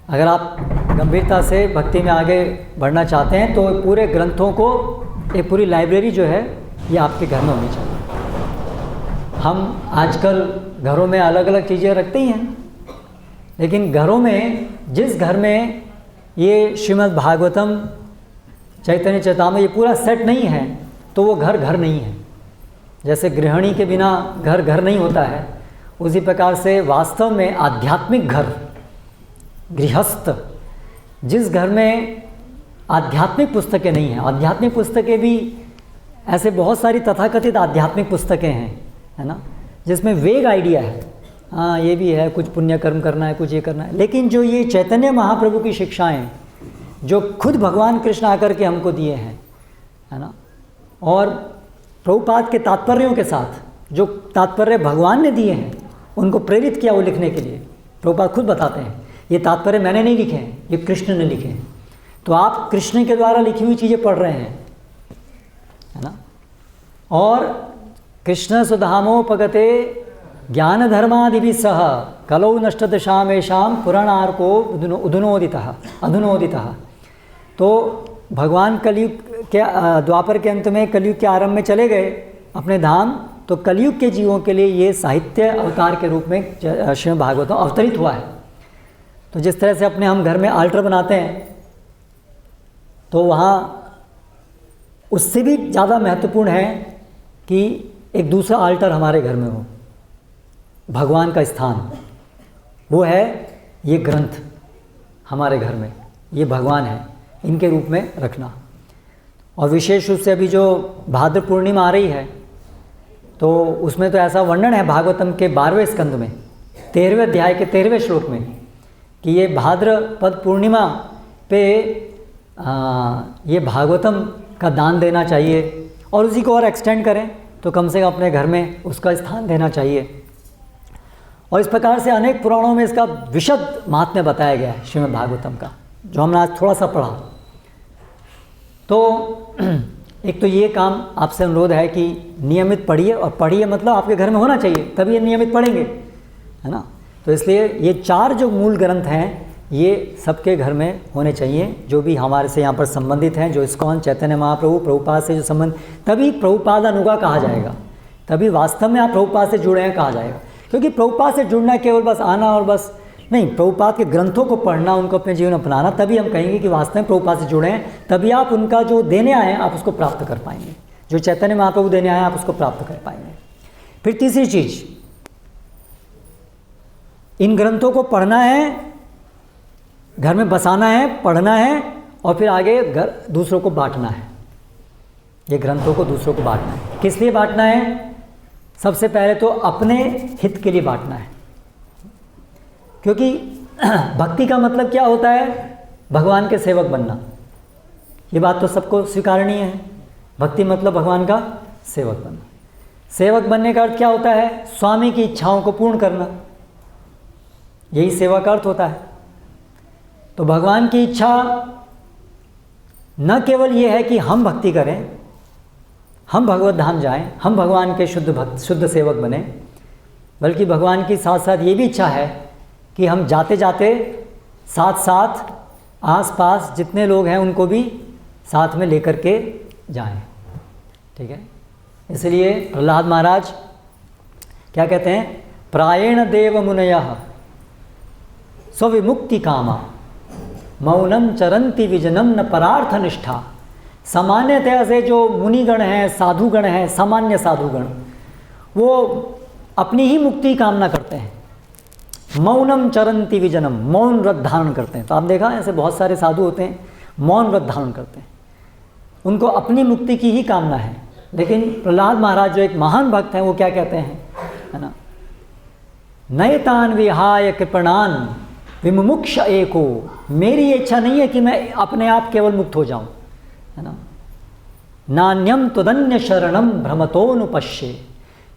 अगर आप गंभीरता से भक्ति में आगे बढ़ना चाहते हैं तो पूरे ग्रंथों को, एक पूरी लाइब्रेरी जो है ये आपके घर में होनी चाहिए। हम आजकल घरों में अलग अलग चीज़ें रखते ही हैं, लेकिन घरों में, जिस घर में ये श्रीमद् भागवतम, चैतन्य चरितामृत, ये पूरा सेट नहीं है, तो वो घर घर नहीं है। जैसे गृहिणी के बिना घर घर नहीं होता है, उसी प्रकार से वास्तव में आध्यात्मिक घर, गृहस्थ, जिस घर में आध्यात्मिक पुस्तकें नहीं हैं, आध्यात्मिक पुस्तकें भी ऐसे बहुत सारी तथाकथित आध्यात्मिक पुस्तकें हैं, है ना, जिसमें वेग आइडिया है, हाँ ये भी है, कुछ पुण्य कर्म करना है, कुछ ये करना है, लेकिन जो ये चैतन्य महाप्रभु की शिक्षाएं जो खुद भगवान कृष्ण आकर के हमको दिए हैं, है ना, और प्रभुपाद के तात्पर्यों के साथ जो तात्पर्य भगवान ने दिए हैं उनको प्रेरित किया वो लिखने के लिए। प्रभुपाद खुद बताते हैं ये तात्पर्य मैंने नहीं लिखे हैं, ये कृष्ण ने लिखे हैं। तो आप कृष्ण के द्वारा लिखी हुई चीज़ें पढ़ रहे हैं, है ना। और कृष्ण सुधामोपगते ज्ञान धर्मादि सह कलौ नष्ट दशामेशाम पुराणार्को अधुनोदितः। तो भगवान कलयुग के द्वापर के अंत में कलयुग के आरंभ में चले गए अपने धाम, तो कलयुग के जीवों के लिए ये साहित्य अवतार के रूप में श्रीमद् भागवतम अवतरित हुआ है। तो जिस तरह से अपने हम घर में आल्टर बनाते हैं, तो वहाँ उससे भी ज़्यादा महत्वपूर्ण है कि एक दूसरा आल्टर हमारे घर में हो, भगवान का स्थान, वो है ये ग्रंथ हमारे घर में, ये भगवान है, इनके रूप में रखना। और विशेष रूप से अभी जो भाद्र पूर्णिमा आ रही है, तो उसमें तो ऐसा वर्णन है भागवतम के 12वें स्कंद में 13वें अध्याय के 13वें श्लोक में कि ये भाद्रपद पूर्णिमा पे ये भागवतम का दान देना चाहिए, और उसी को और एक्सटेंड करें तो कम से कम अपने घर में उसका स्थान देना चाहिए। और इस प्रकार से अनेक पुराणों में इसका विशद महात्म्य बताया गया है श्रीमद् भागवतम का, जो हमने आज थोड़ा सा पढ़ा। तो एक तो ये काम आपसे अनुरोध है कि नियमित पढ़िए, और पढ़िए मतलब आपके घर में होना चाहिए, तभी ये नियमित पढ़ेंगे, है ना। तो इसलिए ये 4 जो मूल ग्रंथ हैं ये सबके घर में होने चाहिए, जो भी हमारे से यहाँ पर संबंधित हैं, जो इस्कॉन, चैतन्य महाप्रभु, प्रभुपाद से जो संबंध, तभी प्रभुपाद अनुगा कहा जाएगा, तभी वास्तव में आप प्रभुपाद से जुड़े हैं कहा जाएगा। क्योंकि प्रभुपाद से जुड़ना केवल बस आना और बस नहीं, प्रभुपाद के ग्रंथों को पढ़ना, उनको अपने जीवन में अपनाना, तभी हम कहेंगे कि वास्तव में प्रभुपाद से जुड़े हैं। तभी आप उनका जो देने आए हैं आप उसको प्राप्त कर पाएंगे, जो चैतन्य महाप्रभु देने आए हैं आप उसको प्राप्त कर पाएंगे। फिर तीसरी चीज़, इन ग्रंथों को पढ़ना है, घर में बसाना है, पढ़ना है, और फिर आगे दूसरों को बांटना है। ये ग्रंथों को दूसरों को बांटना है। किस लिए बांटना है? सबसे पहले तो अपने हित के लिए बांटना है, क्योंकि भक्ति का मतलब क्या होता है? भगवान के सेवक बनना। ये बात तो सबको स्वीकारनीय है। भक्ति मतलब भगवान का सेवक बनना। सेवक बनने का अर्थ क्या होता है? स्वामी की इच्छाओं को पूर्ण करना, यही सेवा का अर्थ होता है। तो भगवान की इच्छा न केवल ये है कि हम भक्ति करें, हम भगवत धाम जाएं, हम भगवान के शुद्ध भक्त, शुद्ध सेवक बने, बल्कि भगवान की साथ साथ ये भी इच्छा है कि हम जाते जाते साथ साथ आसपास जितने लोग हैं उनको भी साथ में लेकर के जाएं। ठीक है, इसलिए प्रहलाद महाराज क्या कहते हैं? प्रायेण देव मुनयः स्वविमुक्ति कामा मौनम चरंती विजनम न परार्थ निष्ठा। सामान्यतः से जो मुनिगण हैं, साधुगण हैं, सामान्य साधुगण, वो अपनी ही मुक्ति कामना करते हैं। मौनम चरंती विजनम, मौन व्रत धारण करते हैं। तो आप देखा ऐसे बहुत सारे साधु होते हैं मौन व्रत धारण करते हैं, उनको अपनी मुक्ति की ही कामना है। लेकिन प्रहलाद महाराज जो एक महान भक्त हैं, वो क्या कहते हैं, है ना? नयतान विहाय कृपणान विमुमुक्ष एको। मेरी ये इच्छा नहीं है कि मैं अपने आप केवल मुक्त हो जाऊं, है ना। नान्यम तदन्य शरणम भ्रमतोनुपश्ये।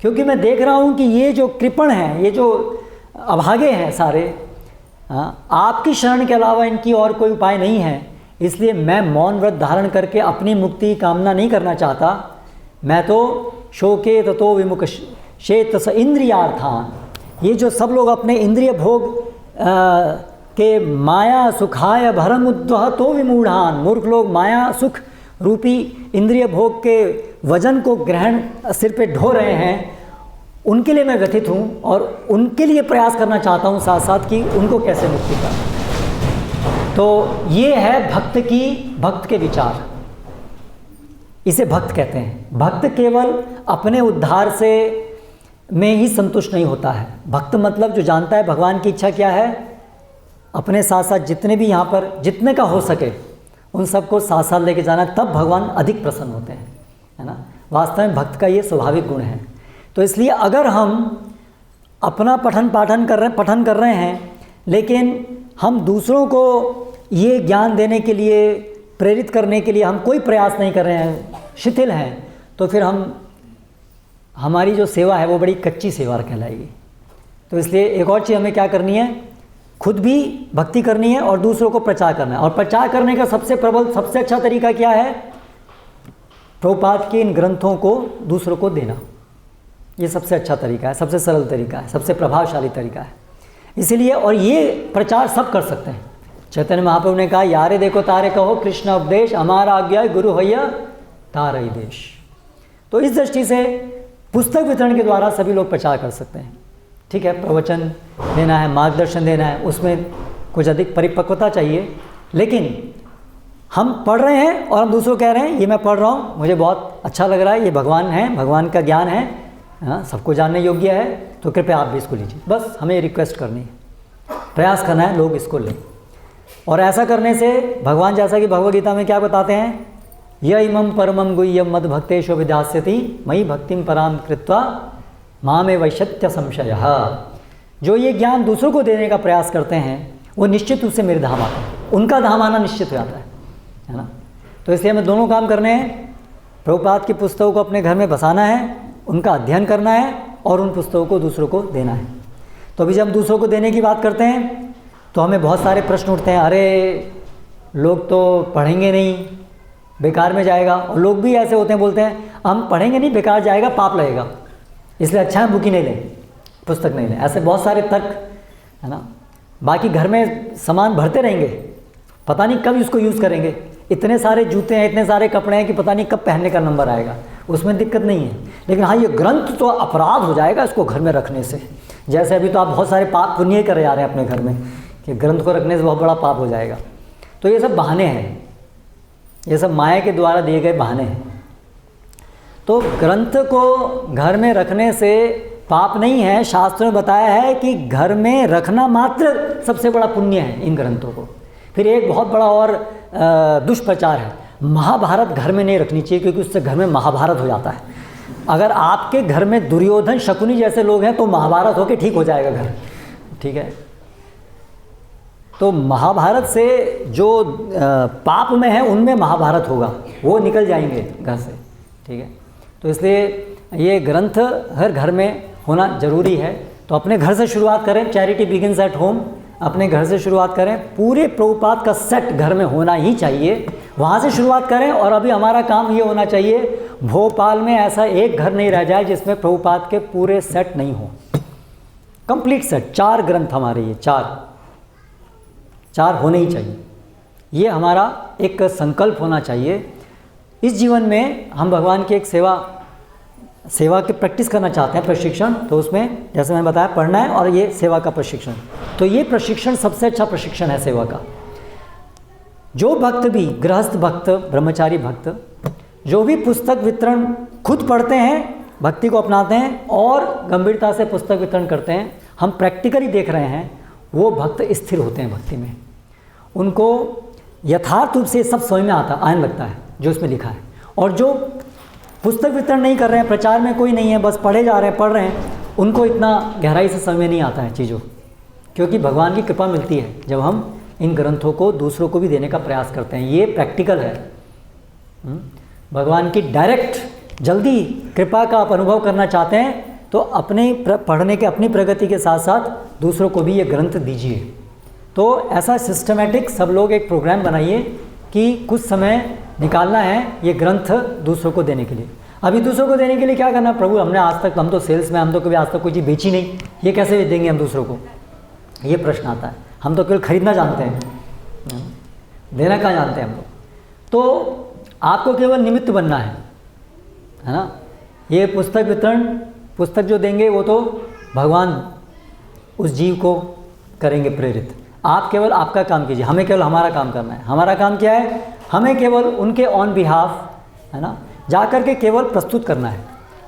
क्योंकि मैं देख रहा हूं कि ये जो कृपण हैं, ये जो अभागे हैं सारे, आपकी शरण के अलावा इनकी और कोई उपाय नहीं है। इसलिए मैं मौन व्रत धारण करके अपनी मुक्ति की कामना नहीं करना चाहता। मैं तो शोके ततो विमुख शेत स इंद्रियार्थान। ये जो सब लोग अपने इंद्रिय भोग के माया सुखाय भरमुद्वह तो विमूढ़ान, मूर्ख लोग माया सुख रूपी इंद्रिय भोग के वजन को ग्रहण सिर पे ढो रहे हैं, उनके लिए मैं व्यथित हूँ और उनके लिए प्रयास करना चाहता हूँ साथ साथ कि उनको कैसे मुक्ति का। तो ये है भक्त के विचार, इसे भक्त कहते हैं। भक्त केवल अपने उद्धार से में ही संतुष्ट नहीं होता है। भक्त मतलब जो जानता है भगवान की इच्छा क्या है, अपने साथ साथ जितने भी यहाँ पर जितने का हो सके उन सबको साथ साथ लेके जाना, तब भगवान अधिक प्रसन्न होते हैं, है ना। वास्तव में भक्त का ये स्वाभाविक गुण है। तो इसलिए अगर हम अपना पठन कर रहे हैं लेकिन हम दूसरों को ये ज्ञान देने के लिए, प्रेरित करने के लिए हम कोई प्रयास नहीं कर रहे हैं, शिथिल हैं, तो फिर हमारी जो सेवा है वो बड़ी कच्ची सेवा कहलाएगी। तो इसलिए एक और चीज़ हमें क्या करनी है, खुद भी भक्ति करनी है और दूसरों को प्रचार करना है। और प्रचार करने का सबसे प्रबल, सबसे अच्छा तरीका क्या है, प्रभुपाद के इन ग्रंथों को दूसरों को देना। ये सबसे अच्छा तरीका है, सबसे सरल तरीका है, सबसे प्रभावशाली तरीका है। इसीलिए और ये प्रचार सब कर सकते हैं। चैतन्य महाप्रभु ने कहा, यारे देखो तारे कहो कृष्ण उपदेश, हमारा आज्ञा गुरु हैया तारई देश। तो इस दृष्टि से पुस्तक वितरण के द्वारा सभी लोग प्रचार कर सकते हैं। ठीक है, प्रवचन देना है, मार्गदर्शन देना है, उसमें कुछ अधिक परिपक्वता चाहिए। लेकिन हम पढ़ रहे हैं और हम दूसरों को कह रहे हैं ये मैं पढ़ रहा हूँ, मुझे बहुत अच्छा लग रहा है, ये भगवान है, भगवान का ज्ञान है, हाँ, सबको जानने योग्य है, तो कृपया आप भी इसको लीजिए। बस हमें रिक्वेस्ट करनी है, प्रयास करना है लोग इसको लें। और ऐसा करने से भगवान, जैसा कि भगवद गीता में क्या बताते हैं, य इमं परमं गुह्यं मद भक्तेषु विधास्यति मयि भक्तिं परां कृत्वा मामे वैशत्य संशयः। जो ये ज्ञान दूसरों को देने का प्रयास करते हैं वो निश्चित रूप से मेरे धाम आते हैं, उनका धाम आना निश्चित हो जाता है ना। तो इसलिए हमें दोनों काम करने हैं, प्रभुपाद की पुस्तकों को अपने घर में बसाना है, उनका अध्ययन करना है और उन पुस्तकों को दूसरों को देना है। तो अभी जब हम दूसरों को देने की बात करते हैं तो हमें बहुत सारे प्रश्न उठते हैं, अरे लोग तो पढ़ेंगे नहीं, बेकार में जाएगा। और लोग भी ऐसे होते हैं, बोलते हैं हम पढ़ेंगे नहीं, बेकार जाएगा, पाप लगेगा, इसलिए अच्छा है बुक ही नहीं लें, पुस्तक नहीं लें। ऐसे बहुत सारे तर्क है ना। बाकी घर में सामान भरते रहेंगे, पता नहीं कब इसको यूज़ करेंगे, इतने सारे जूते हैं, इतने सारे कपड़े हैं कि पता नहीं कब पहनने का नंबर आएगा, उसमें दिक्कत नहीं है। लेकिन हाँ, ये ग्रंथ तो अपराध हो जाएगा इसको घर में रखने से। जैसे अभी तो आप बहुत सारे पाप पुण्य करे जा रहे हैं अपने घर में कि ग्रंथ को रखने से बहुत बड़ा पाप हो जाएगा। तो ये सब बहाने हैं, ये सब माया के द्वारा दिए गए बहाने हैं। तो ग्रंथ को घर में रखने से पाप नहीं है। शास्त्रों में बताया है कि घर में रखना मात्र सबसे बड़ा पुण्य है इन ग्रंथों को। फिर एक बहुत बड़ा और दुष्प्रचार है, महाभारत घर में नहीं रखनी चाहिए, क्योंकि उससे घर में महाभारत हो जाता है। अगर आपके घर में दुर्योधन शकुनी जैसे लोग हैं तो महाभारत होके ठीक हो जाएगा घर, ठीक है। तो महाभारत से जो पाप में है उनमें महाभारत होगा, वो निकल जाएंगे घर से, ठीक है। तो इसलिए ये ग्रंथ हर घर में होना ज़रूरी है। तो अपने घर से शुरुआत करें, चैरिटी बिगिंस एट होम, अपने घर से शुरुआत करें। पूरे प्रभुपाद का सेट घर में होना ही चाहिए, वहाँ से शुरुआत करें। और अभी हमारा काम ये होना चाहिए, भोपाल में ऐसा एक घर नहीं रह जाए जिसमें प्रभुपाद के पूरे सेट नहीं हो, कंप्लीट सेट। 4 ग्रंथ हमारे, ये 4 होने ही चाहिए। ये हमारा एक संकल्प होना चाहिए। इस जीवन में हम भगवान की एक सेवा की प्रैक्टिस करना चाहते हैं, प्रशिक्षण। तो उसमें जैसे मैंने बताया पढ़ना है और ये सेवा का प्रशिक्षण। तो ये प्रशिक्षण सबसे अच्छा प्रशिक्षण है सेवा का। जो भक्त भी, गृहस्थ भक्त, ब्रह्मचारी भक्त, जो भी पुस्तक वितरण खुद पढ़ते हैं, भक्ति को अपनाते हैं और गंभीरता से पुस्तक वितरण करते हैं, हम प्रैक्टिकली देख रहे हैं, वो भक्त स्थिर होते हैं भक्ति में। उनको यथार्थ रूप से सब समझ में आने लगता है जो इसमें लिखा है। और जो पुस्तक वितरण नहीं कर रहे हैं, प्रचार में कोई नहीं है, बस पढ़े जा रहे हैं, पढ़ रहे हैं, उनको इतना गहराई से समझ में नहीं आता है चीज़ों, क्योंकि भगवान की कृपा मिलती है जब हम इन ग्रंथों को दूसरों को भी देने का प्रयास करते हैं। ये प्रैक्टिकल है। भगवान की डायरेक्ट जल्दी कृपा का आप अनुभव करना चाहते हैं तो अपने पढ़ने के, अपनी प्रगति के साथ साथ दूसरों को भी ये ग्रंथ दीजिए। तो ऐसा सिस्टमेटिक सब लोग एक प्रोग्राम बनाइए कि कुछ समय निकालना है ये ग्रंथ दूसरों को देने के लिए। अभी दूसरों को देने के लिए क्या करना, प्रभु हमने आज तक, हम तो सेल्स में, हम तो कभी आज तक कोई चीज़ बेची नहीं, ये कैसे देंगे हम दूसरों को, ये प्रश्न आता है। हम तो केवल खरीदना जानते हैं, देना कहाँ जानते हैं हम लोग। तो आपको केवल निमित्त बनना है ना। ये पुस्तक वितरण, पुस्तक जो देंगे वो तो भगवान उस जीव को करेंगे प्रेरित। आप केवल आपका काम कीजिए, हमें केवल हमारा काम करना है। हमारा काम क्या है, हमें केवल उनके ऑन बिहाफ, है ना, जा कर के केवल प्रस्तुत करना है।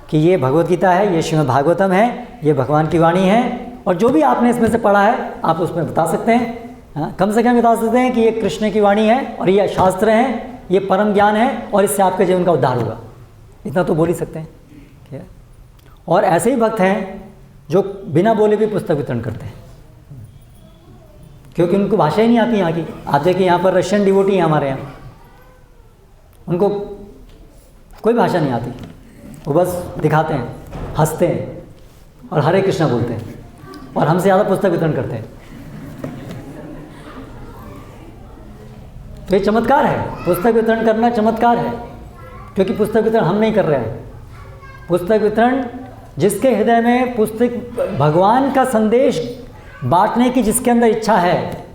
कि ये भगवत गीता है, ये श्रीमद् भागवतम है, ये भगवान की वाणी है, और जो भी आपने इसमें से पढ़ा है आप उसमें बता सकते हैं। हाँ, कम से कम बता सकते हैं कि ये कृष्ण की वाणी है और ये शास्त्र हैं, ये परम ज्ञान है और इससे आपके जीवन का उद्धार होगा, इतना तो बोल ही सकते हैं। ठीक है। और ऐसे ही भक्त हैं जो बिना बोले भी पुस्तक वितरण करते हैं, क्योंकि उनको भाषा ही नहीं आती यहाँ की। आप देखिए यहाँ पर रशियन डिवोटी हैं हमारे यहाँ, उनको कोई भाषा नहीं आती, वो बस दिखाते हैं, हंसते हैं और हरे कृष्णा बोलते हैं, और हमसे ज़्यादा पुस्तक वितरण करते हैं। तो ये चमत्कार है, पुस्तक वितरण करना चमत्कार है, क्योंकि पुस्तक वितरण हम नहीं कर रहे हैं। पुस्तक वितरण जिसके हृदय में पुस्तक भगवान का संदेश बांटने की जिसके अंदर इच्छा है,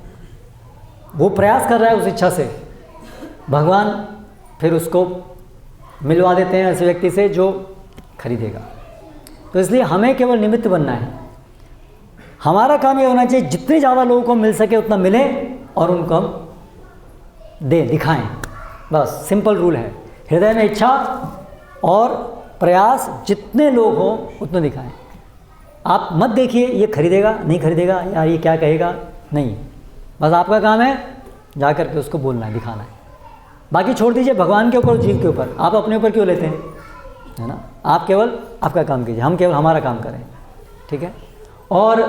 वो प्रयास कर रहा है, उस इच्छा से भगवान फिर उसको मिलवा देते हैं ऐसे व्यक्ति से जो खरीदेगा। तो इसलिए हमें केवल निमित्त बनना है। हमारा काम ये होना चाहिए जितने ज़्यादा लोगों को मिल सके उतना मिले और उनको हम दें, दिखाएं, बस सिंपल रूल है। हृदय में इच्छा और प्रयास, जितने लोग हों उतने दिखाएं। आप मत देखिए ये खरीदेगा नहीं खरीदेगा, यार ये क्या कहेगा, नहीं, बस आपका काम है जा कर के उसको बोलना है, दिखाना है। बाकी छोड़ दीजिए भगवान के ऊपर, जीव के ऊपर, आप अपने ऊपर क्यों लेते हैं, है ना। आप केवल आपका काम कीजिए, हम केवल हमारा काम करें, ठीक है। और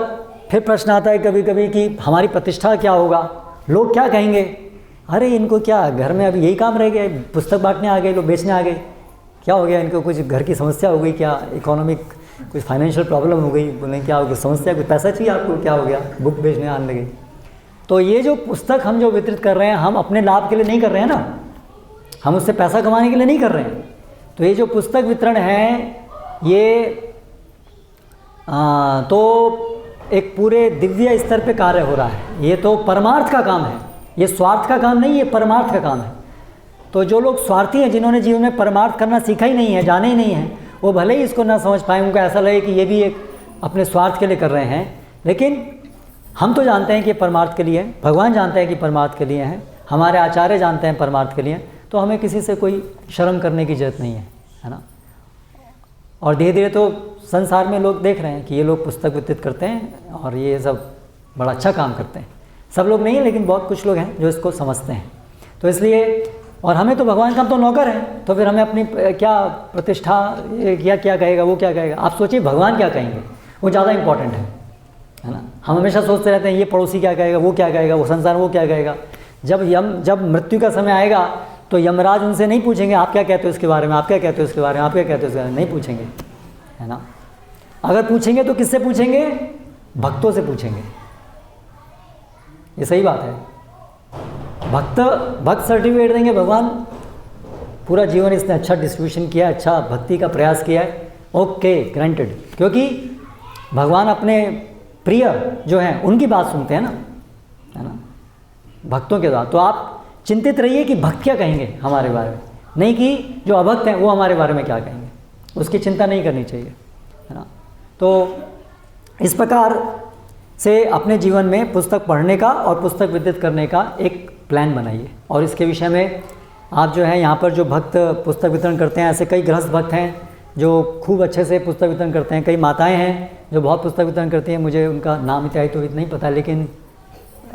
फिर प्रश्न आता है कभी कभी कि हमारी प्रतिष्ठा क्या होगा, लोग क्या कहेंगे, अरे इनको क्या घर में अभी यही काम रह गया, पुस्तक बांटने आ गए, लोग बेचने आ गए, क्या हो गया इनको, कुछ घर की समस्या हो गई क्या, इकोनॉमिक कुछ फाइनेंशियल प्रॉब्लम हो गई, बोले क्या हो गया समस्या, कुछ पैसा चाहिए आपको, क्या हो गया, बुक बेचने आने लगे। तो ये जो पुस्तक हम जो वितरित कर रहे हैं, हम अपने लाभ के लिए नहीं कर रहे हैं ना, हम उससे पैसा कमाने के लिए नहीं कर रहे हैं। तो ये जो पुस्तक वितरण है ये तो एक पूरे दिव्य स्तर पे कार्य हो रहा है, ये तो परमार्थ का काम है, ये स्वार्थ का काम नहीं, ये परमार्थ का काम है। तो जो लोग स्वार्थी हैं, जिन्होंने जीवन में परमार्थ करना सीखा ही नहीं है, जाने ही नहीं है, वो भले ही इसको ना समझ पाए, उनको ऐसा लगे कि ये भी एक अपने स्वार्थ के लिए कर रहे हैं, लेकिन हम तो जानते हैं कि परमार्थ के लिए, भगवान जानते हैं कि परमार्थ के लिए हैं, हमारे आचार्य जानते हैं परमार्थ के लिए, तो हमें किसी से कोई शर्म करने की ज़रूरत नहीं है ना। और धीरे धीरे तो संसार में लोग देख रहे हैं कि ये लोग पुस्तक वितरित करते हैं और ये सब बड़ा अच्छा काम करते हैं। सब लोग नहीं है, लेकिन बहुत कुछ लोग हैं जो इसको समझते हैं। तो इसलिए, और हमें तो भगवान का हम तो नौकर हैं, तो फिर हमें अपनी क्या प्रतिष्ठा, क्या क्या कहेगा, वो क्या कहेगा, आप सोचिए भगवान क्या कहेंगे, वो ज़्यादा इंपॉर्टेंट है ना। हम हमेशा सोचते रहते हैं ये पड़ोसी क्या कहेगा, वो क्या कहेगा, वो संसार वो क्या कहेगा। जब मृत्यु का समय आएगा तो यमराज उनसे नहीं पूछेंगे आप क्या कहते हो इसके बारे में, आप क्या कहते हो इसके बारे में, आप क्या कहते हो इसके बारे में, नहीं पूछेंगे, है ना। अगर पूछेंगे तो किससे पूछेंगे, भक्तों से पूछेंगे, ये सही बात है। भक्त सर्टिफिकेट देंगे, भगवान पूरा जीवन इसने अच्छा डिस्ट्रीब्यूशन किया है, अच्छा भक्ति का प्रयास किया है, ओके ग्रांटेड, क्योंकि भगवान अपने प्रिय जो हैं उनकी बात सुनते हैं ना, है ना, भक्तों के साथ। तो आप चिंतित रहिए कि भक्त क्या कहेंगे हमारे बारे में, नहीं कि जो अभक्त हैं वो हमारे बारे में क्या कहेंगे, उसकी चिंता नहीं करनी चाहिए, है ना। तो इस प्रकार से अपने जीवन में पुस्तक पढ़ने का और पुस्तक वितरित करने का एक प्लान बनाइए। और इसके विषय में आप जो है यहाँ पर जो भक्त पुस्तक वितरण करते हैं, ऐसे कई गृहस्थ भक्त हैं जो खूब अच्छे से पुस्तक वितरण करते हैं, कई माताएं हैं जो बहुत पुस्तक वितरण करती हैं, मुझे उनका नाम इत्यादि तो नहीं पता, लेकिन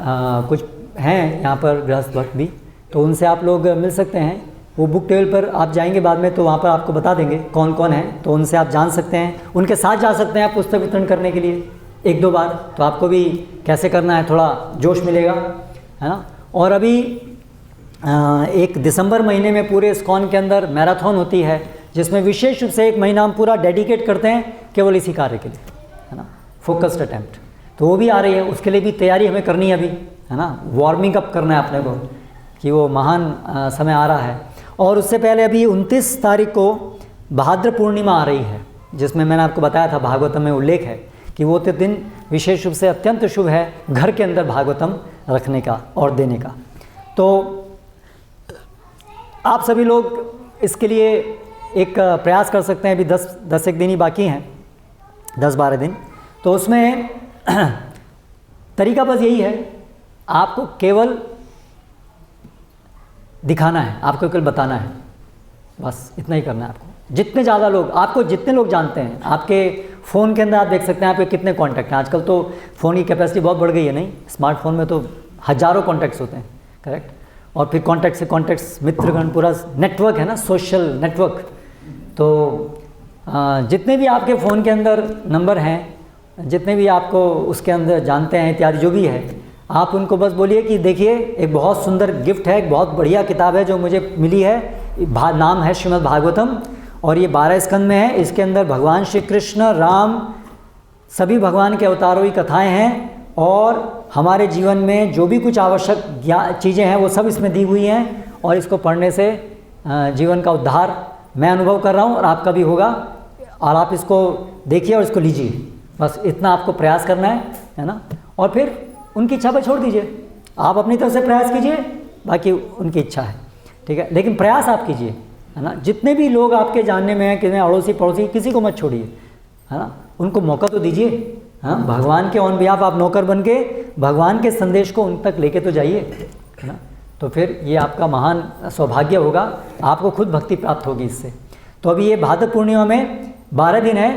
कुछ हैं यहाँ पर गृहस्थ भक्त भी, तो उनसे आप लोग मिल सकते हैं। वो बुक टेबल पर आप जाएंगे बाद में तो वहाँ पर आपको बता देंगे कौन कौन है, तो उनसे आप जान सकते हैं, उनके साथ जा सकते हैं आप पुस्तक वितरण करने के लिए एक दो बार, तो आपको भी कैसे करना है थोड़ा जोश मिलेगा, है ना। और अभी 1 दिसंबर महीने में पूरे इस्कॉन के अंदर मैराथन होती है, जिसमें विशेष रूप से 1 महीना हम पूरा डेडिकेट करते हैं केवल इसी कार्य के लिए, है ना, फोकस्ड अटैम्प्ट। तो वो भी आ रही है, उसके लिए भी तैयारी हमें करनी है अभी, है ना, वार्मिंग अप करना है अपने को कि वो महान समय आ रहा है। और उससे पहले अभी 29 तारीख को भाद्र पूर्णिमा आ रही है, जिसमें मैंने आपको बताया था, भागवतम में उल्लेख है कि वो तो दिन विशेष रूप से अत्यंत शुभ है घर के अंदर भागवतम रखने का और देने का। तो आप सभी लोग इसके लिए एक प्रयास कर सकते हैं। अभी 10 एक दिन ही बाकी हैं, 10-12 दिन। तो उसमें तरीका बस यही है, आपको केवल दिखाना है, आपको केवल बताना है, बस इतना ही करना है आपको। जितने ज़्यादा लोग, आपको जितने लोग जानते हैं, आपके फ़ोन के अंदर आप देख सकते हैं आपके कितने कॉन्टैक्ट हैं। आजकल तो फ़ोन की कैपेसिटी बहुत बढ़ गई है, नहीं, स्मार्टफोन में तो हज़ारों कॉन्टैक्ट्स होते हैं, करेक्ट। और फिर कॉन्टैक्ट से कॉन्टैक्ट्स, मित्रगण, पूरा नेटवर्क है ना, सोशल नेटवर्क। तो जितने भी आपके फ़ोन के अंदर नंबर हैं, जितने भी आपको उसके अंदर जानते हैं इत्यादि जो भी है, आप उनको बस बोलिए कि देखिए एक बहुत सुंदर गिफ्ट है, एक बहुत बढ़िया किताब है जो मुझे मिली है, नाम है श्रीमद् भागवतम, और ये 12 स्कंद में है। इसके अंदर भगवान श्री कृष्ण, राम, सभी भगवान के अवतारों की कथाएं हैं, और हमारे जीवन में जो भी कुछ आवश्यक चीज़ें हैं वो सब इसमें दी हुई हैं, और इसको पढ़ने से जीवन का उद्धार मैं अनुभव कर रहा हूँ और आपका भी होगा। और आप इसको देखिए और इसको लीजिए, बस इतना आपको प्रयास करना है ना। और फिर उनकी इच्छा पर छोड़ दीजिए, आप अपनी तरफ से प्रयास कीजिए, बाकी उनकी इच्छा है, ठीक है। लेकिन प्रयास आप कीजिए, है ना। जितने भी लोग आपके जानने में हैं, कितने अड़ोसी पड़ोसी, किसी को मत छोड़िए, है ना, उनको मौका तो दीजिए। हाँ, भगवान के ऑन बिहाफ आप नौकर बन के भगवान के संदेश को उन तक लेके तो जाइए, है ना। तो फिर ये आपका महान सौभाग्य होगा, आपको खुद भक्ति प्राप्त होगी इससे। तो अभी ये भाद्र पूर्णिमा में 12 दिन है,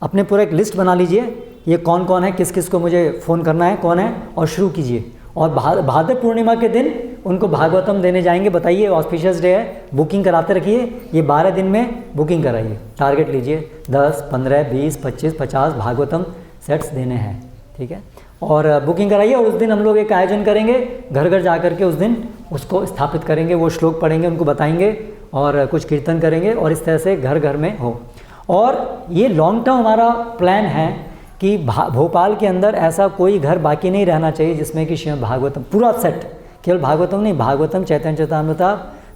अपने पूरा एक लिस्ट बना लीजिए, ये कौन कौन है, किस किस को मुझे फ़ोन करना है, कौन है, और शुरू कीजिए। और भाद्र पूर्णिमा के दिन उनको भागवतम देने जाएंगे, बताइए ऑस्पिशियस डे है, बुकिंग कराते रखिए। ये 12 दिन में बुकिंग कराइए, टारगेट लीजिए 10, 15, 20, 25, 50 भागवतम सेट्स देने हैं, ठीक है। और बुकिंग कराइए, और उस दिन हम लोग एक आयोजन करेंगे, घर घर जा कर के उस दिन उसको स्थापित करेंगे, वो श्लोक पढ़ेंगे, उनको बताएंगे और कुछ कीर्तन करेंगे, और इस तरह से घर घर में हो। और ये लॉन्ग टर्म हमारा प्लान है कि भोपाल के अंदर ऐसा कोई घर बाकी नहीं रहना चाहिए जिसमें कि श्रीमद् भागवतम पूरा सेट, केवल भागवतम नहीं, भागवतम, चैतन्य चरितामृत,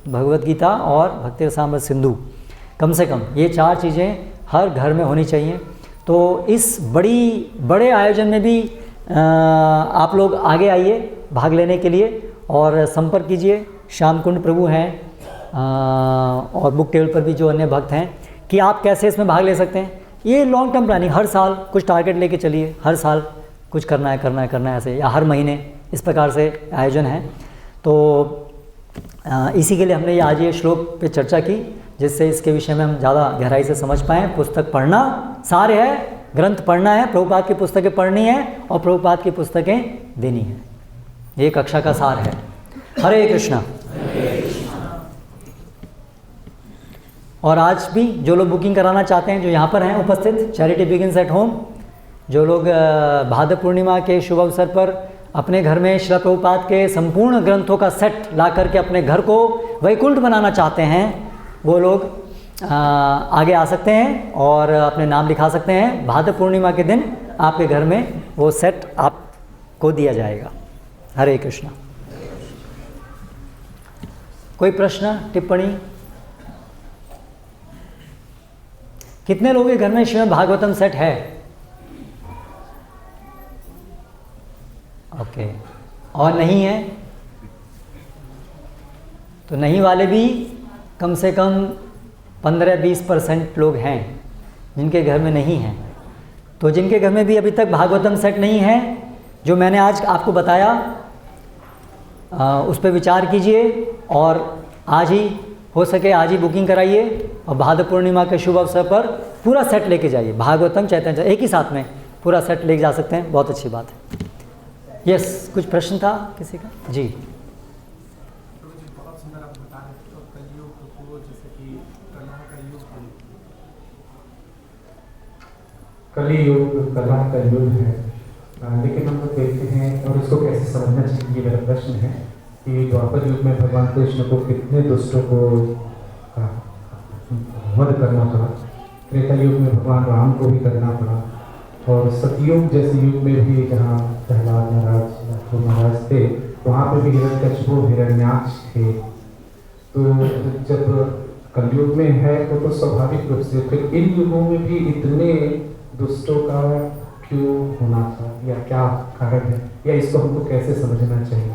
भगवद गीता और भक्ति रसामृत सिंधु, कम से कम ये 4 चीज़ें हर घर में होनी चाहिए। तो इस बड़े आयोजन में भी आप लोग आगे आइए भाग लेने के लिए, और संपर्क कीजिए। श्याम कुंड प्रभु हैं और बुक टेबल पर भी जो अन्य भक्त हैं, कि आप कैसे इसमें भाग ले सकते हैं। ये लॉन्ग टर्म प्लानिंग, हर साल कुछ टारगेट लेके चलिए, हर साल कुछ करना है ऐसे, या हर महीने इस प्रकार से आयोजन है। तो इसी के लिए हमने आज ये श्लोक पे चर्चा की, जिससे इसके विषय में हम ज़्यादा गहराई से समझ पाएँ। पुस्तक पढ़ना सार है, ग्रंथ पढ़ना है, प्रभुपाद की पुस्तकें पढ़नी है और प्रभुपाद की पुस्तकें देनी है, ये कक्षा का सार है। हरे कृष्णा। और आज भी जो लोग बुकिंग कराना चाहते हैं, जो यहाँ पर हैं उपस्थित, चैरिटी बिगिंस एट होम, जो लोग भाद्र पूर्णिमा के शुभ अवसर पर अपने घर में श्रील प्रभुपाद के संपूर्ण ग्रंथों का सेट ला करके अपने घर को वैकुंठ बनाना चाहते हैं, वो लोग आगे आ सकते हैं और अपने नाम लिखा सकते हैं। भाद्र पूर्णिमा के दिन आपके घर में वो सेट आपको दिया जाएगा। हरे कृष्णा। कोई प्रश्न, टिप्पणी? कितने लोगों के घर में श्रीमद् भागवतम सेट है? ओके। और नहीं है तो नहीं वाले भी कम से कम 15-20% लोग हैं जिनके घर में नहीं है। तो जिनके घर में भी अभी तक भागवतम सेट नहीं है, जो मैंने आज आपको बताया, उस पर विचार कीजिए और आज ही हो सके आज ही बुकिंग कराइए, और भाद्र पूर्णिमा के शुभ अवसर पर पूरा सेट लेके जाइए। भागवतम, चैतन्य एक ही साथ में पूरा सेट लेके जा सकते हैं, बहुत अच्छी बात है। यस, कुछ प्रश्न था किसी का? जी। बहुत सुंदर आप बता रहे थे, तो कलयुग को जैसे कि कला का युग है, कलियुग कला का युग है, लेकिन हम लोग देखते हैं और उसको कैसे समझना चाहिए, मेरा प्रश्न है कि द्वापर युग में भगवान कृष्ण को कितने दुष्टों को वध करना पड़ा, त्रेता युग में भगवान राम को भी करना पड़ा, और सतयुग जैसे युग में भी जहाँ प्रहलाद महाराज थे, वहाँ पे भी हिरण्यकशिपु हिरण्याक्ष थे। तो जब कलयुग में है तो स्वाभाविक रूप से फिर इन युगों में भी इतने दुष्टों का क्यों होना था, या क्या कारण है, या इसको हमको कैसे समझना चाहिए?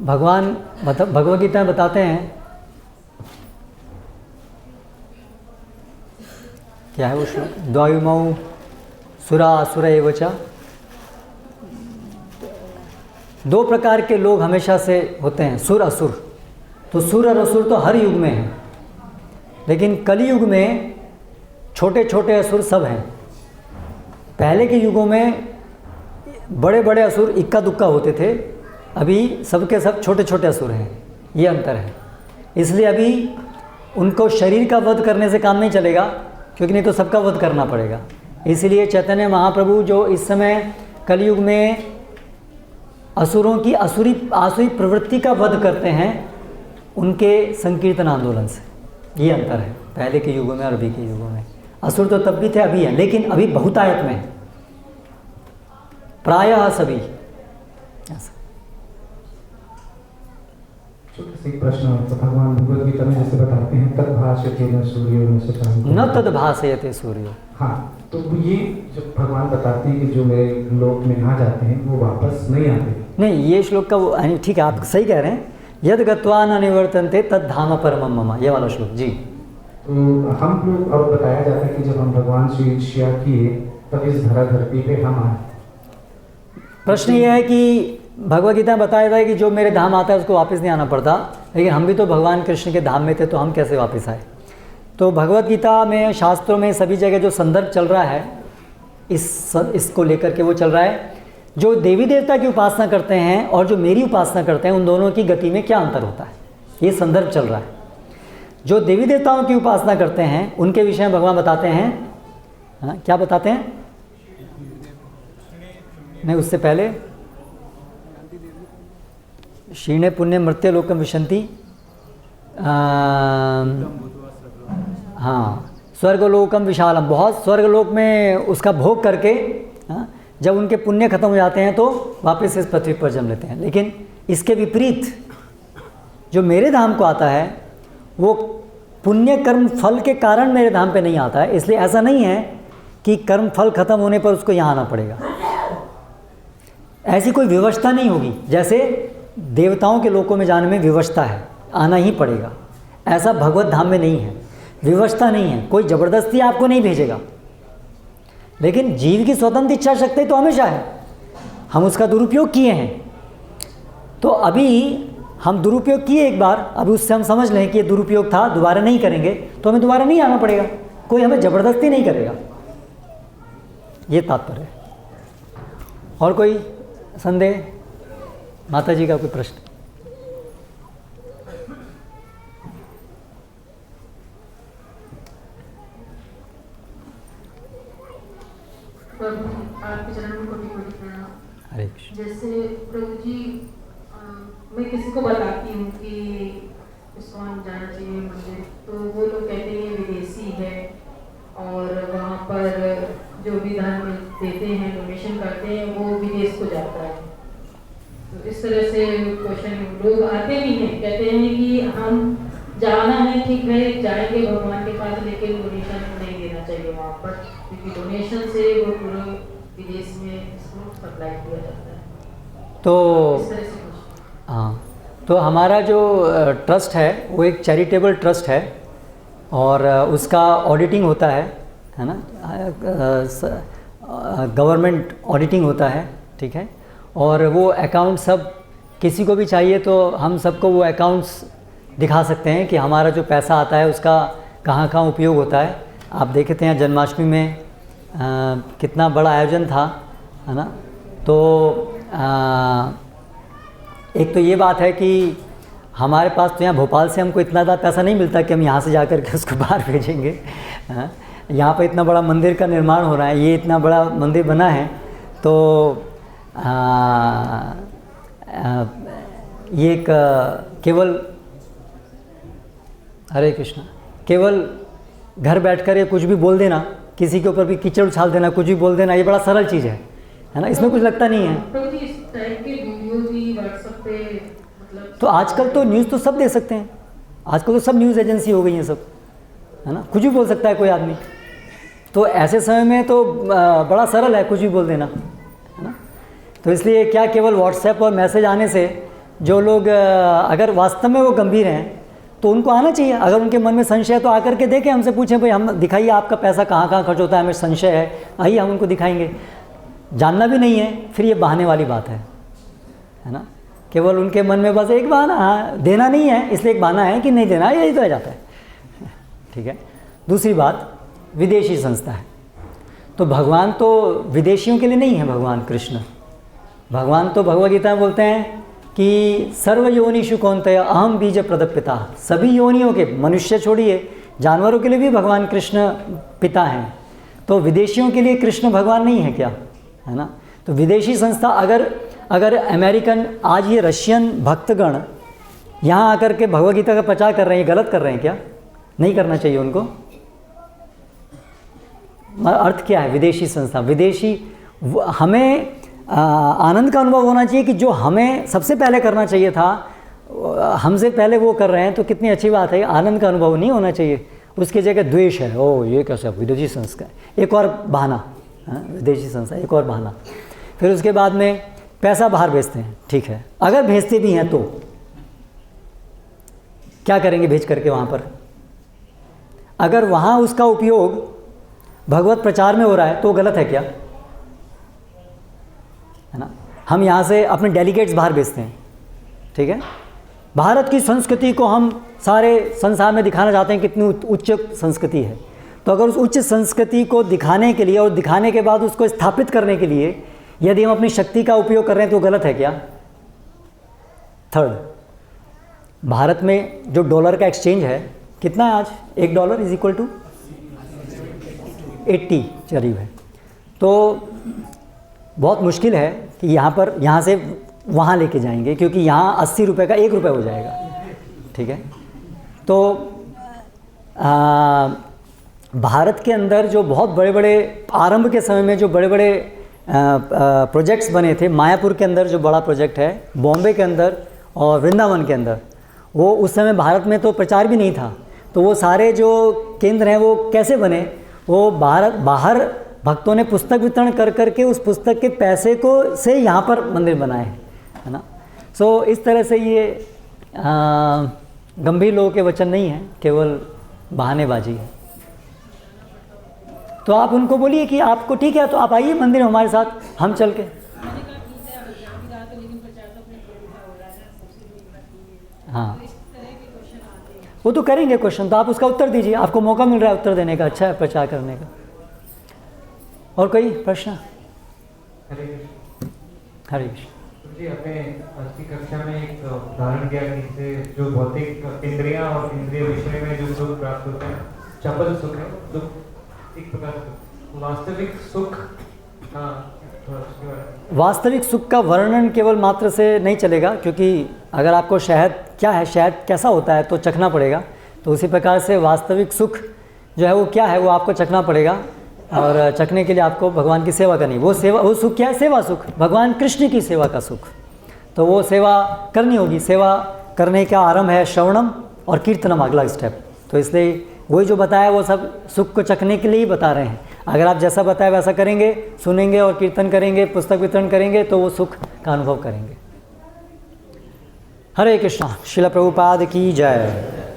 भगवान भगवद गीता में बताते हैं, क्या है वो श्लोक, द्वायुमौ सुरा असुर एव च, 2 प्रकार के लोग हमेशा से होते हैं, सुर असुर। तो सुर और असुर तो हर युग में है, लेकिन कलयुग में छोटे छोटे असुर सब हैं। पहले के युगों में बड़े बड़े असुर इक्का दुक्का होते थे, अभी सबके सब छोटे छोटे असुर हैं, ये अंतर है। इसलिए अभी उनको शरीर का वध करने से काम नहीं चलेगा, क्योंकि नहीं तो सबका वध करना पड़ेगा। इसीलिए चैतन्य महाप्रभु जो इस समय कलयुग में असुरों की आसुरी प्रवृत्ति का वध करते हैं, उनके संकीर्तन आंदोलन से, ये अंतर है पहले के युगों में और अभी के युगों में। असुर तो तब भी थे, अभी हैं, लेकिन अभी बहुतायत में, प्रायः सभी। ऐसा छोटा सा एक प्रश्न, तो भगवान भगवद गीता में जैसे बताते हैं तद्भाषते न सूर्यो न शशांको न तद्भासयते सूर्यो। हाँ, तो ये जब भगवान बताते हैं कि जो मेरे लोक में आ जाते हैं वो वापस नहीं आते। नहीं, ये श्लोक का वो ठीक है, आप सही कह रहे हैं। यद गत्वा न निवर्तन्ते तद धाम परमम मम, ये वाला श्लोक जी। तो हम लोग, और बताया जाता है कि जब हम भगवान से ईर्ष्या किए तब इस धरती पे हम आए। प्रश्न ये है कि भगवद गीता में बताया था कि जो मेरे धाम आता है उसको वापस नहीं आना पड़ता, लेकिन हम भी तो भगवान कृष्ण के धाम में थे, तो हम कैसे वापस आए? तो भगवद गीता में, शास्त्रों में, सभी जगह जो संदर्भ चल रहा है इसको लेकर के वो चल रहा है, जो देवी देवता की उपासना करते हैं और जो मेरी उपासना करते हैं, उन दोनों की गति में क्या अंतर होता है, ये संदर्भ चल रहा है। जो देवी देवताओं की उपासना करते हैं उनके विषय में भगवान बताते हैं, हाँ, क्या बताते हैं? नहीं, उससे पहले क्षीणे पुण्य मृत्य लोकम विशंति, हाँ, स्वर्गलोकम विशालम, बहुत स्वर्गलोक में उसका भोग करके, हाँ, जब उनके पुण्य खत्म हो जाते हैं तो वापस इस पृथ्वी पर जन्म लेते हैं। लेकिन इसके विपरीत जो मेरे धाम को आता है वो पुण्य कर्म फल के कारण मेरे धाम पे नहीं आता है। इसलिए ऐसा नहीं है कि कर्म फल खत्म होने पर उसको यहाँ आना पड़ेगा, ऐसी कोई व्यवस्था नहीं होगी। जैसे देवताओं के लोकों में जाने में व्यवस्था है, आना ही पड़ेगा, ऐसा भगवत धाम में नहीं है, व्यवस्था नहीं है, कोई ज़बरदस्ती आपको नहीं भेजेगा। लेकिन जीव की स्वतंत्र इच्छा शक्ति तो हमेशा है, हम उसका दुरुपयोग किए हैं। तो अभी हम दुरुपयोग किए एक बार, अभी उससे हम समझ लें कि ये दुरुपयोग था, दोबारा नहीं करेंगे, तो हमें दोबारा नहीं आना पड़ेगा, कोई हमें ज़बरदस्ती नहीं करेगा, ये तात्पर्य है। और कोई संदेह? माता जी का कोई प्रश्न? आपके चरण में कोटि-कोटि प्रणाम। हरे कृष्ण। जैसे प्रभु जी, मैं किसी को बताती हूँ कि इस्कॉन जाना चाहिए मंदिर, तो वो लोग कहते हैं विदेशी है और वहाँ पर जो भी धर्म देते हैं, डोनेशन करते हैं, वो विदेश को जाता है। तो इस तरह से क्वेश्चन लोग आते भी हैं, कहते हैं कि हम जाना है, ठीक है, जाएंगे भगवान के पास, लेकिन डोनेशन नहीं देना चाहिए वहाँ पर, क्योंकि डोनेशन से वो पूरे विदेश में इसको सप्लाई किया जाता है। तो इस तरह से हाँ, तो हमारा जो ट्रस्ट है वो एक चैरिटेबल ट्रस्ट है और उसका ऑडिटिंग होता है ना, गवर्नमेंट ऑडिटिंग होता है, ठीक है। और वो अकाउंट सब, किसी को भी चाहिए तो हम सबको वो अकाउंट्स दिखा सकते हैं कि हमारा जो पैसा आता है उसका कहाँ कहाँ उपयोग होता है। आप देखते हैं जन्माष्टमी में कितना बड़ा आयोजन था, है ना। तो एक तो ये बात है कि हमारे पास तो यहाँ भोपाल से हमको इतना ज़्यादा पैसा नहीं मिलता कि हम यहाँ से जा कर के उसको बाहर भेजेंगे। यहाँ पर इतना बड़ा मंदिर का निर्माण हो रहा है, ये इतना बड़ा मंदिर बना है, तो ये एक केवल, हरे कृष्णा, केवल घर बैठकर ये कुछ भी बोल देना, किसी के ऊपर भी कीचड़ उछाल देना, कुछ भी बोल देना, ये बड़ा सरल चीज़ है ना, इसमें कुछ लगता नहीं है। प्रभु जी, इस टाइप के वीडियो भी व्हाट्सएप पे मतलब, तो आजकल तो न्यूज़ तो सब दे सकते हैं, आजकल तो सब न्यूज़ एजेंसी हो गई हैं सब, है ना, कुछ भी बोल सकता है कोई आदमी। तो ऐसे समय में तो बड़ा सरल है कुछ भी बोल देना, है ना। तो इसलिए क्या केवल व्हाट्सएप और मैसेज आने से जो लोग अगर वास्तव में वो गंभीर हैं तो उनको आना चाहिए। अगर उनके मन में संशय है तो आकर के देखें, हमसे पूछें, भाई हम दिखाइए आपका पैसा कहाँ कहाँ खर्च होता है, हमें संशय है, आइए हम उनको दिखाएंगे। जानना भी नहीं है फिर ये बहाने वाली बात है ना। केवल उनके मन में बस एक बहाना, हाँ देना नहीं है इसलिए एक बहाना है कि नहीं देना, यही तो आ जाता है। ठीक है। दूसरी बात, विदेशी संस्था है, तो भगवान तो विदेशियों के लिए नहीं है। भगवान कृष्ण, भगवान तो भगवद गीता में बोलते हैं कि सर्व योनिषु कौन्तेय अहम बीज प्रदपिता। सभी योनियों के, मनुष्य छोड़िए जानवरों के लिए भी भगवान कृष्ण पिता हैं। तो विदेशियों के लिए कृष्ण भगवान नहीं है क्या, है ना। तो विदेशी संस्था, अगर अमेरिकन, आज ये रशियन भक्तगण यहाँ आकर के भगवद गीता का प्रचार कर रहे हैं, गलत कर रहे हैं क्या? नहीं करना चाहिए उनको। अर्थ क्या है विदेशी संस्था? विदेशी, हमें आनंद का अनुभव होना चाहिए कि जो हमें सबसे पहले करना चाहिए था, हमसे पहले वो कर रहे हैं, तो कितनी अच्छी बात है। आनंद का अनुभव नहीं होना चाहिए, उसकी जगह द्वेष है। ओ ये कैसा विदेशी संस्था, एक और बहाना, विदेशी संस्था एक और बहाना। फिर उसके बाद में पैसा बाहर भेजते हैं, ठीक है। अगर भेजते भी हैं तो क्या करेंगे भेज करके वहाँ पर? अगर वहाँ उसका उपयोग भगवत प्रचार में हो रहा है तो गलत है क्या, है ना। हम यहाँ से अपने डेलीगेट्स बाहर भेजते हैं, ठीक है। भारत की संस्कृति को हम सारे संसार में दिखाना चाहते हैं कितनी उच्च संस्कृति है। तो अगर उस उच्च संस्कृति को दिखाने के लिए और दिखाने के बाद उसको स्थापित करने के लिए यदि हम अपनी शक्ति का उपयोग कर रहे हैं तो गलत है क्या? थर्ड, भारत में जो डॉलर का एक्सचेंज है कितना है आज? $1 इज इक्वल टू 80 करीब है। तो बहुत मुश्किल है कि यहाँ से वहाँ लेके जाएंगे, क्योंकि यहाँ 80 रुपये का 1 रुपये हो जाएगा, ठीक है। तो भारत के अंदर जो बहुत बड़े बड़े आरंभ के समय में जो बड़े बड़े प्रोजेक्ट्स बने थे, मायापुर के अंदर जो बड़ा प्रोजेक्ट है, बॉम्बे के अंदर और वृंदावन के अंदर, वो उस समय भारत में तो प्रचार भी नहीं था। तो वो सारे जो केंद्र हैं वो कैसे बने? वो बाहर भक्तों ने पुस्तक वितरण कर करके उस पुस्तक के पैसे को से यहाँ पर मंदिर बनाए हैं, है ना। सो इस तरह से ये गंभीर लोगों के वचन नहीं हैं, केवल बहानेबाजी है। तो आप उनको बोलिए कि आपको ठीक है तो आप आइए मंदिर में हमारे साथ, हम चल के। हाँ, वो तो करेंगे क्वेश्चन, तो आप उसका उत्तर दीजिए, आपको मौका मिल रहा है उत्तर देने का, अच्छा है प्रचार करने का। और कोई प्रश्न? हरे जी, अपने आज की कक्षा में एक उदाहरण दिया कि इससे जो भौतिक इंद्रियां और इंद्रिय विषय में जो सुख प्राप्त होते हैं, चपल सुख है, दुख एक प्रकार से वास्तविक सुख। वास्तविक सुख का वर्णन केवल मात्र से नहीं चलेगा, क्योंकि अगर आपको शहद क्या है, शहद कैसा होता है तो चखना पड़ेगा। तो उसी प्रकार से वास्तविक सुख जो है वो क्या है वो आपको चखना पड़ेगा, और चखने के लिए आपको भगवान की सेवा करनी। वो सुख क्या है? सेवा सुख, भगवान कृष्ण की सेवा का सुख। तो वो सेवा करनी होगी। सेवा करने का आरंभ है श्रवणम और कीर्तनम, अगला स्टेप। तो इसलिए वही जो बताया वो सब सुख को चखने के लिए ही बता रहे हैं। अगर आप जैसा बताया वैसा करेंगे, सुनेंगे और कीर्तन करेंगे, पुस्तक वितरण करेंगे, तो वो सुख का अनुभव करेंगे। हरे कृष्णा। श्रील प्रभुपाद की जय।